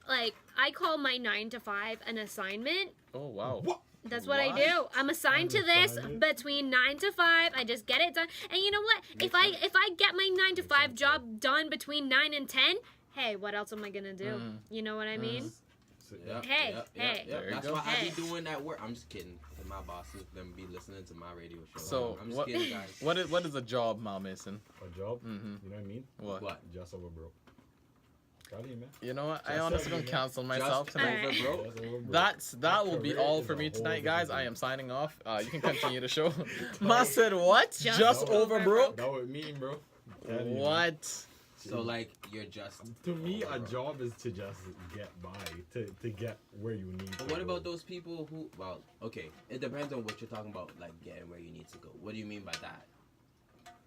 like I call my 9 to 5 an assignment. Oh wow. What? That's what I do. I'm assigned to this between 9 to 5. I just get it done. And you know what? If I get my 9 to 5 job done between 9 and 10, hey, what else am I gonna do? You know what I mean? Yep, Hey, yep, hey. yep, yep. There you That's go. why I Hey. be doing that work. I'm just kidding. And my bosses them be listening to my radio show. So I'm just what? kidding, guys. What is a job, Mal Mason? A job? You know what I mean? What? Just over broke. Proud of you, man. You know what? I Just honestly so gonna you know. cancel myself Just tonight. Alright. over, bro. Just over broke. That will be Career all is for a me whole tonight, guys. different I thing. am signing off. You can continue the show. Ma said what? Just over broke? That would mean, bro. Telling you, man. What? So like you're just. To me, a over, bro. job is to just get by, to get where you need to But what go. about those people who? Well, okay, it depends on what you're talking about. Like getting where you need to go. What do you mean by that?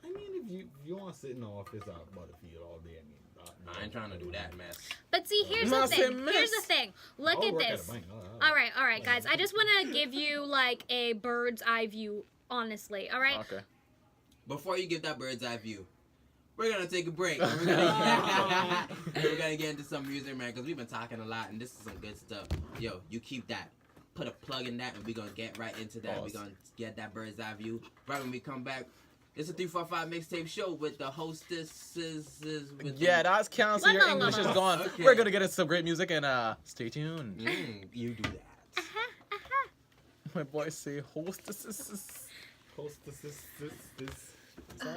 I mean, if you want to sit in the office at Butterfield all day, I mean, I ain't trying to do that mess. But see, here's the Must thing. admit. Here's the thing. Look I'll at work this. a bank. No, All right, guys. I just want to give you like a bird's eye view, honestly. All right. Okay. Before you give that bird's eye view, we're gonna take a break. And we're gonna, and we're gonna get into some music, man, because we've been talking a lot, and this is some good stuff. Yo, you keep that. Put a plug in that, and we're gonna get right into that. Pause. We're gonna get that bird's eye view. Right when we come back, it's a 345 mixtape show with the hostesses. With Yeah, that's canceled. Your Well, no, English no, is no. gone. Okay. We're gonna get into some great music and stay tuned. you do that. My boy say hostesses. Hostesses, this.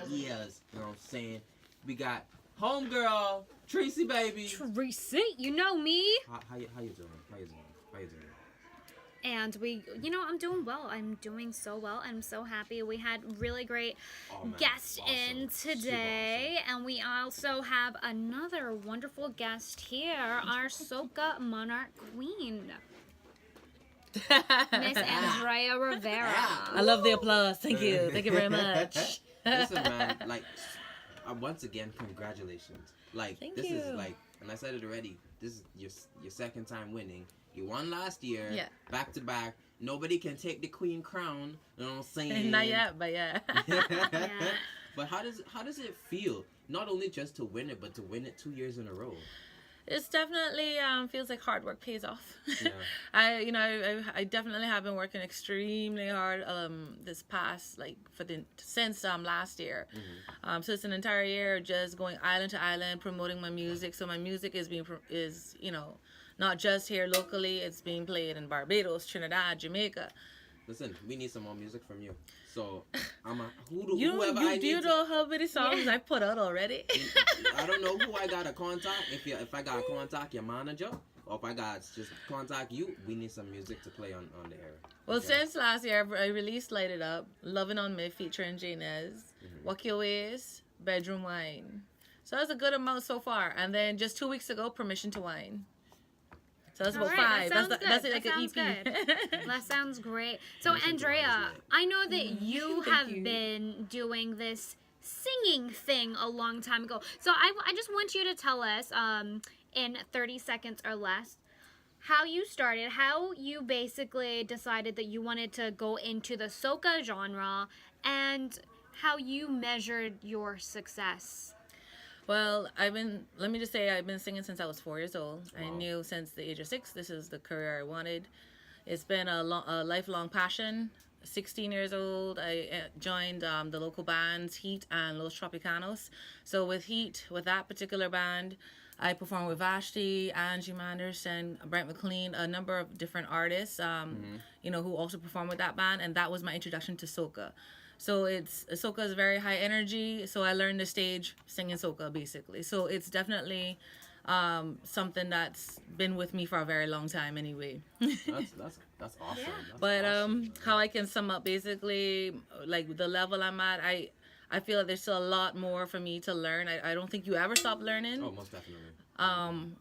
Yes, you know what I'm saying? We got Homegirl, Tracy baby. Tracy, you know me. How you doing? How you doing? And I'm doing well. I'm doing so well. I'm so happy. We had really great guests in today. Awesome. And we also have another wonderful guest here, our Soca Monarch Queen, Miss Andrea Rivera. I love the applause. Thank you. Thank you very much. Listen, man, like, once again, congratulations. Like, Thank this you. is like, and I said it already, this is your second time winning. You won last year, back to back. Nobody can take the queen crown. You know what I'm saying? Not yet, but yeah. But how does it feel? Not only just to win it, but to win it 2 years in a row. It's definitely feels like hard work pays off. Yeah. I definitely have been working extremely hard this past since last year. Mm-hmm. So it's an entire year just going island to island promoting my music. So my music is not just here locally, it's being played in Barbados, Trinidad, Jamaica. Listen, we need some more music from you. So, you know how many songs I put out already? I don't know who I got to contact. If I got to contact your manager, or if I got to just contact you, we need some music to play on the air. Well, since last year, I released Light It Up, Loving on Me featuring Janez, Walk Your Ways, Bedroom Wine. So that's a good amount so far. And then just 2 weeks ago, Permission to Wine. So that's about 5. That's it, like an EP. That sounds great. So, Andrea, I know that you have been doing this singing thing a long time ago. So I just want you to tell us, in 30 seconds or less, how you started, how you basically decided that you wanted to go into the soca genre, and how you measured your success. Well, I've been singing since I was 4 years old. Wow. I knew since the age of 6 this is the career I wanted. It's been a lifelong passion. 16 years old, I joined the local bands Heat and Los Tropicanos. So with that particular band, I performed with Vashti, Angie Manderson, Brent McLean, a number of different artists, who also performed with that band, and that was my introduction to soca. So soca is very high energy. So I learned the stage singing soca basically. So it's definitely something that's been with me for a very long time anyway. That's awesome. Yeah. But how I can sum up basically like the level I'm at, I feel like there's still a lot more for me to learn. I don't think you ever stop learning. Oh, most definitely.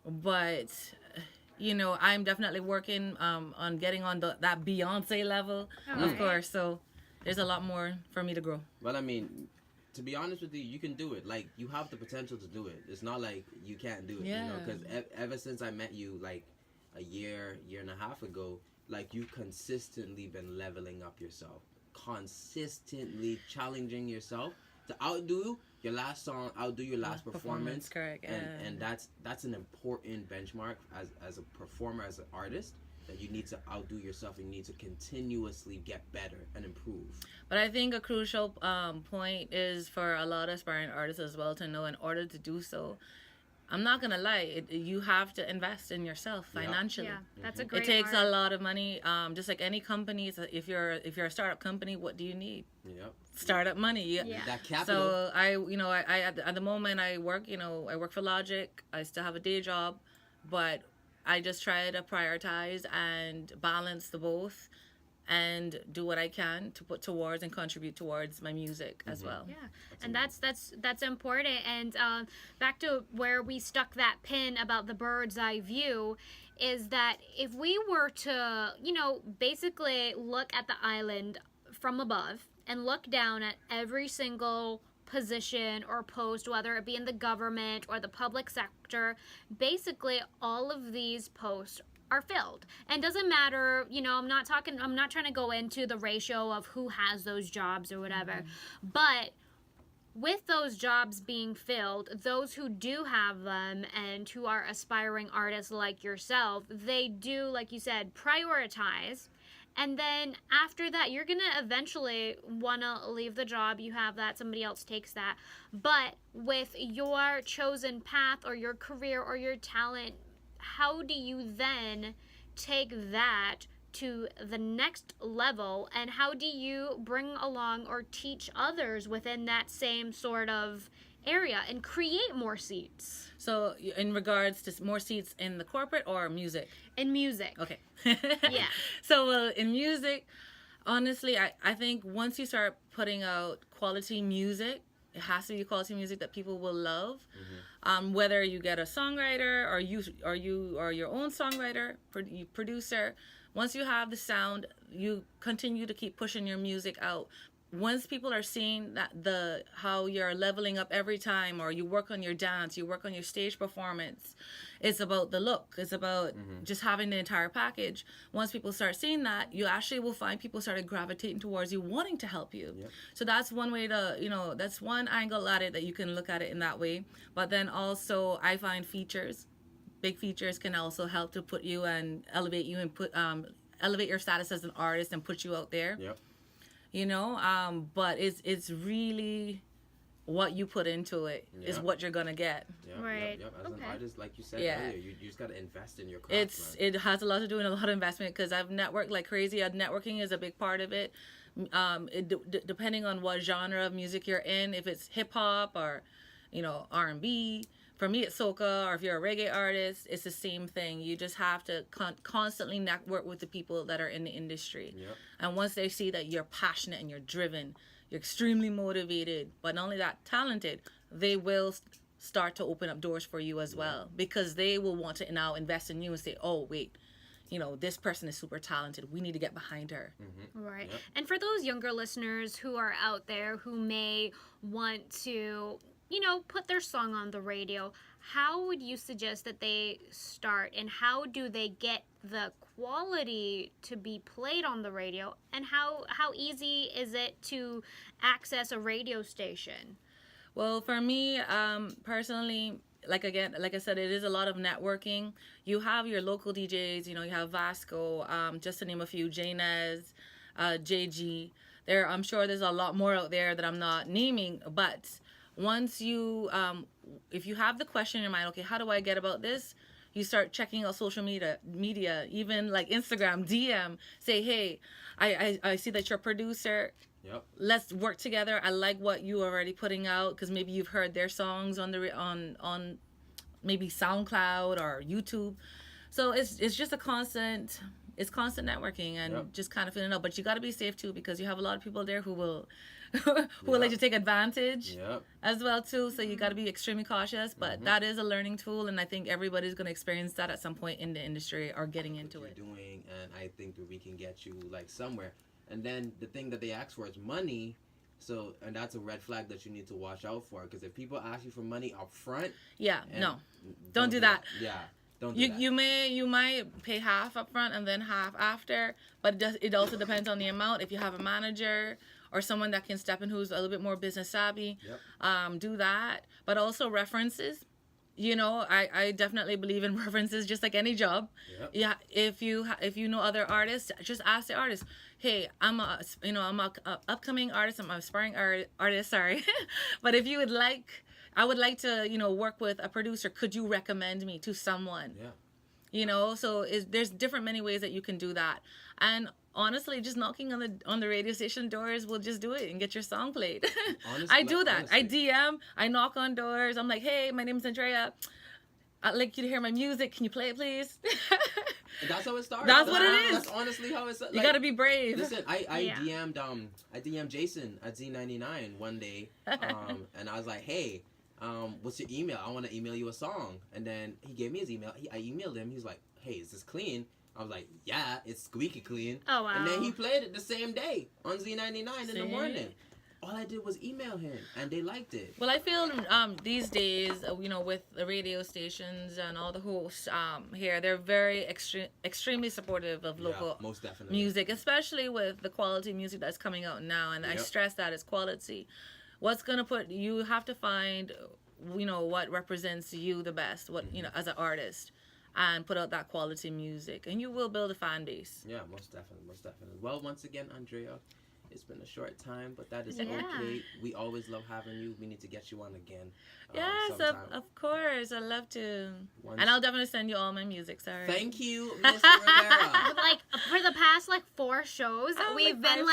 But I'm definitely working on getting on that Beyonce level, of course. So there's a lot more for me to grow. Well, I mean, to be honest with you, you can do it. Like, you have the potential to do it. It's not like you can't do it, because ever since I met you, like, a year and a half ago, like, you've consistently been leveling up yourself. Consistently challenging yourself to outdo your last song, outdo your last performance. Correct. And that's an important benchmark as a performer, as an artist. That you need to outdo yourself and you need to continuously get better and improve. But I think a crucial point is for a lot of aspiring artists as well to know in order to do so, I'm not going to lie, you have to invest in yourself financially. Yeah, that's a great It takes part. a lot of money. Just like any company, if you're a startup company, what do you need? Yep. Startup money. That capital. So I at the moment I work for Logic. I still have a day job, but I just try to prioritize and balance the both and do what I can to put towards and contribute towards my music as well. Yeah, and that's important. And back to where we stuck that pin about the bird's eye view is that if we were to, basically look at the island from above and look down at every single position or post, whether it be in the government or the public sector, basically all of these posts are filled. And doesn't matter, I'm not trying to go into the ratio of who has those jobs or whatever, but with those jobs being filled, those who do have them and who are aspiring artists like yourself, they do, like you said, prioritize. And then after that, you're going to eventually want to leave the job. You have that. Somebody else takes that. But with your chosen path or your career or your talent, how do you then take that to the next level? And how do you bring along or teach others within that same sort of area and create more seats So in regards to more seats in the corporate or music? in music. Okay. Yeah. So in music, honestly, I think once you start putting out quality music, it has to be quality music that people will love. Whether you get a songwriter or you are your own songwriter, producer, once you have the sound, you continue to keep pushing your music out. Once people are seeing that how you're leveling up every time, or you work on your dance, you work on your stage performance, it's about the look, it's about just having the entire package. Once people start seeing that, you actually will find people started gravitating towards you, wanting to help you. So that's one way to, that's one angle at it, that you can look at it in that way. But then also I find big features can also help to put you and elevate you and elevate your status as an artist and put you out there. But it's really what you put into it is what you're gonna get. Right. As an artist, like you said earlier, you just gotta invest in your craft. It has a lot to do with a lot of investment, because I've networked like crazy. Networking is a big part of it. Depending on what genre of music you're in, if it's hip hop or R&B. For me, it's soca, or if you're a reggae artist, it's the same thing. You just have to constantly network with the people that are in the industry. And once they see that you're passionate and you're driven, you're extremely motivated, but not only that, talented, they will start to open up doors for you as well, because they will want to now invest in you and say, oh, wait, this person is super talented. We need to get behind her. Right. And for those younger listeners who are out there who may want to put their song on the radio, how would you suggest that they start, and how do they get the quality to be played on the radio, and how easy is it to access a radio station? Well, for me, personally, like I said, it is a lot of networking. You have your local DJs, you have Vasco, just to name a few, Janez, JG. I'm sure there's a lot more out there that I'm not naming, but once you, if you have the question in your mind, okay, how do I get about this? You start checking out social media, even like Instagram, DM, say, hey, I see that you're a producer. Let's work together. I like what you are already putting out, because maybe you've heard their songs on maybe SoundCloud or YouTube. So it's just constant networking and just kind of feeling out. But you got to be safe too, because you have a lot of people there who will would like to take advantage as well too. So you got to be extremely cautious. But that is a learning tool, and I think everybody's going to experience that at some point in the industry or getting into it. Doing, and I think that we can get you like somewhere. And then the thing that they ask for is money. So, and that's a red flag that you need to watch out for, because if people ask you for money up front, don't do that. Don't do that. You might pay half up front and then half after, but it also depends on the amount. If you have a manager or someone that can step in who's a little bit more business savvy, do that. But also references. I definitely believe in references, just like any job. If you know other artists, just ask the artist, hey, I'm a upcoming artist, I'm an aspiring artist, sorry. But if you would like, I would like to, work with a producer, could you recommend me to someone? So there's different many ways that you can do that. And honestly, just knocking on the radio station doors will just do it and get your song played. I do that. Honestly. I DM, I knock on doors. I'm like, hey, my name's Andrea. I'd like you to hear my music. Can you play it, please? That's how it starts. That's what it is. That's honestly how it's. Like, you gotta be brave. Listen, I DM'd Jason at Z99 one day, and I was like, hey, what's your email? I want to email you a song. And then he gave me his email. I emailed him. He was like, hey, is this clean? I was like, yeah, it's squeaky clean. Oh, wow. And then he played it the same day on Z99 in the morning. All I did was email him, and they liked it. Well, I feel these days, with the radio stations and all the hosts here, they're very extremely supportive of local most definitely. Music, especially with the quality music that's coming out now. And I stress that it's quality. What's going to you have to find, what represents you the best, what, as an artist, and put out that quality music, and you will build a fan base. Yeah, most definitely. Well, once again, Andrea, it's been a short time, but that is okay. We always love having you. We need to get you on again. Yes, of course. I'd love to. And I'll definitely send you all my music. Sorry. Thank you, Mr. Rivera. For the past 4 shows, we've been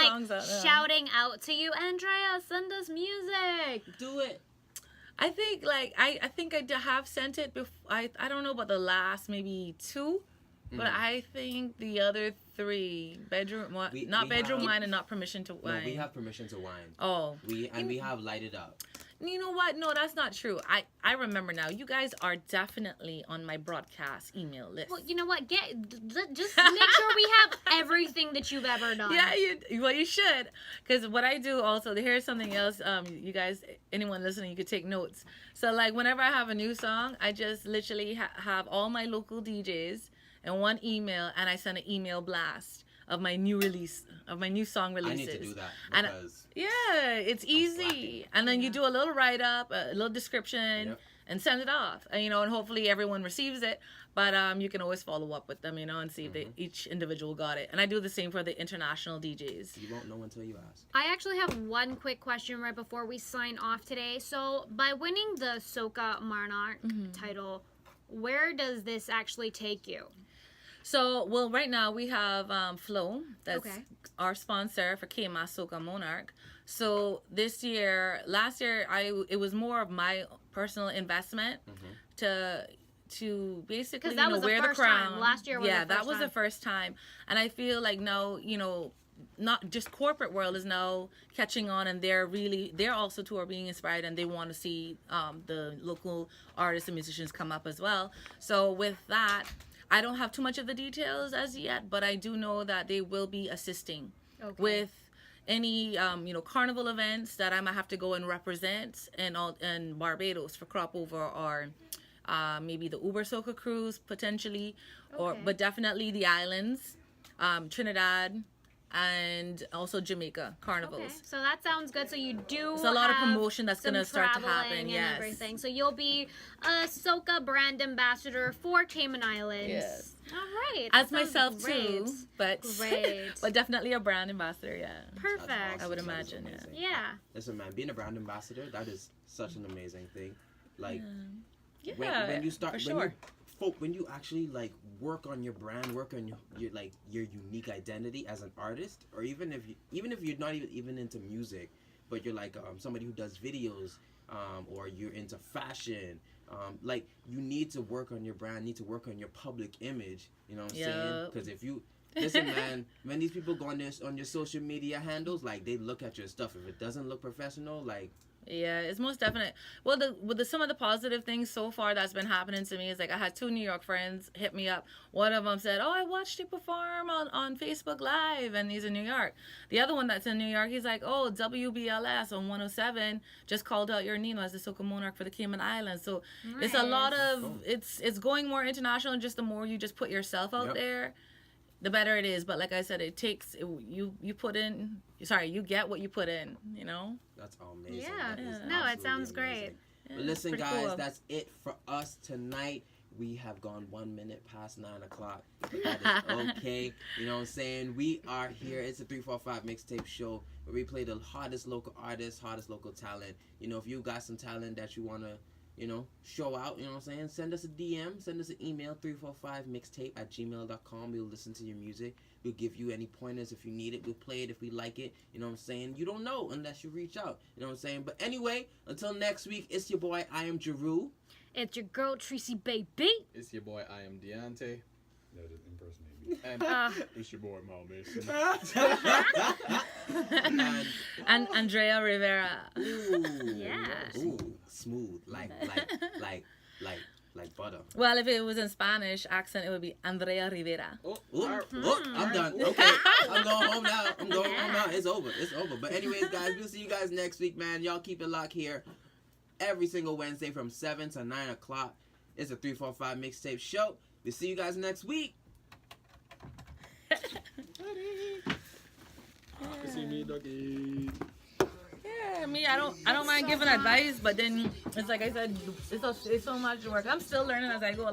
shouting out to you, Andrea, send us music. Do it. I think like I think have sent it before. I don't know about the last maybe 2, but I think the other 3 bedroom not bedroom wine and not permission to wine. No, we have permission to wine. Oh, we have lighted up. You know what? No, that's not true. I remember now. You guys are definitely on my broadcast email list. Well, you know what? Just make sure we have everything that you've ever done. Yeah, you should. Because what I do also, here's something else. You guys, anyone listening, you could take notes. So like whenever I have a new song, I just literally have all my local DJs in one email, and I send an email blast of my new release, of my new song releases. I need to do that because it's easy. And then you do a little write-up, a little description, and send it off. And, and hopefully everyone receives it. But you can always follow up with them, and see if each individual got it. And I do the same for the international DJs. You won't know until you ask. I actually have one quick question right before we sign off today. So by winning the Soca Monarch title, where does this actually take you? So, well, right now we have Flow, that's our sponsor for KMA Soca Monarch. So last year, it was more of my personal investment to basically wear the crown. Time. Last year was that was the first time. And I feel like now, not just corporate world is now catching on, and they're also too are being inspired, and they want to see the local artists and musicians come up as well. So with that, I don't have too much of the details as yet, but I do know that they will be assisting with any carnival events that I might have to go and represent in Barbados for Crop Over, or maybe the Uber Soca cruise potentially, but definitely the islands, Trinidad, and also Jamaica carnivals. Okay. So that sounds good. So you do. It's a lot of promotion that's going to start to happen. And yes. everything. So you'll be a Soca brand ambassador for Cayman Islands. Yes. All right. As myself too, but great. but definitely a brand ambassador. Yeah. Perfect. Awesome. I would imagine. Yeah. Listen, man, being a brand ambassador, that is such an amazing thing. Like, when you start, for sure. When you actually like work on your brand, work on your unique identity as an artist, or even if you're not even into music, but you're like somebody who does videos, or you're into fashion, like you need to work on your brand, need to work on your public image. You know what I'm saying? Because if you listen, man, when these people go on your social media handles, like they look at your stuff. If it doesn't look professional, like. Yeah, it's most definite. Well, some of the positive things so far that's been happening to me is like I had 2 New York friends hit me up. One of them said, "Oh, I watched you perform on Facebook Live," and he's in New York. The other one that's in New York, he's like, "Oh, WBLS on 107 just called out your name as the Soca Monarch for the Cayman Islands." So it's a lot of it's going more international, and just the more you just put yourself out there, the better it is. But like I said, it takes you put in. Sorry, you get what you put in. That's amazing. Yeah. That No, it sounds great. Yeah, but listen, guys, cool. that's it for us tonight. We have gone 1 minute past 9 o'clock. But that is okay. You know what I'm saying? We are here. It's a 345 mixtape show where we play the hottest local artists, hottest local talent. If you got some talent that you want to, show out, you know what I'm saying? Send us a DM, send us an email, 345mixtape@gmail.com. We'll listen to your music. We'll give you any pointers if you need it. We'll play it if we like it. You know what I'm saying? You don't know unless you reach out. You know what I'm saying? But anyway, until next week, it's your boy, I am Jeru. It's your girl, Tracy Baby. It's your boy, I am Deontay. That is impersonate me. And it's your boy, Mal Mason. and Andrea Rivera. Ooh, Yeah. Ooh, smooth, like butter. Well, if it was in Spanish accent, it would be Andrea Rivera. I'm done. Okay, I'm going home now. It's over. But anyways, guys, we'll see you guys next week, man. Y'all keep it locked here every single Wednesday from 7 to 9 o'clock. It's a 345 mixtape show. We'll see you guys next week. See me, doggy. Yeah, me, I don't mind giving advice, but then it's like I said, it's so much work. I'm still learning as I go along.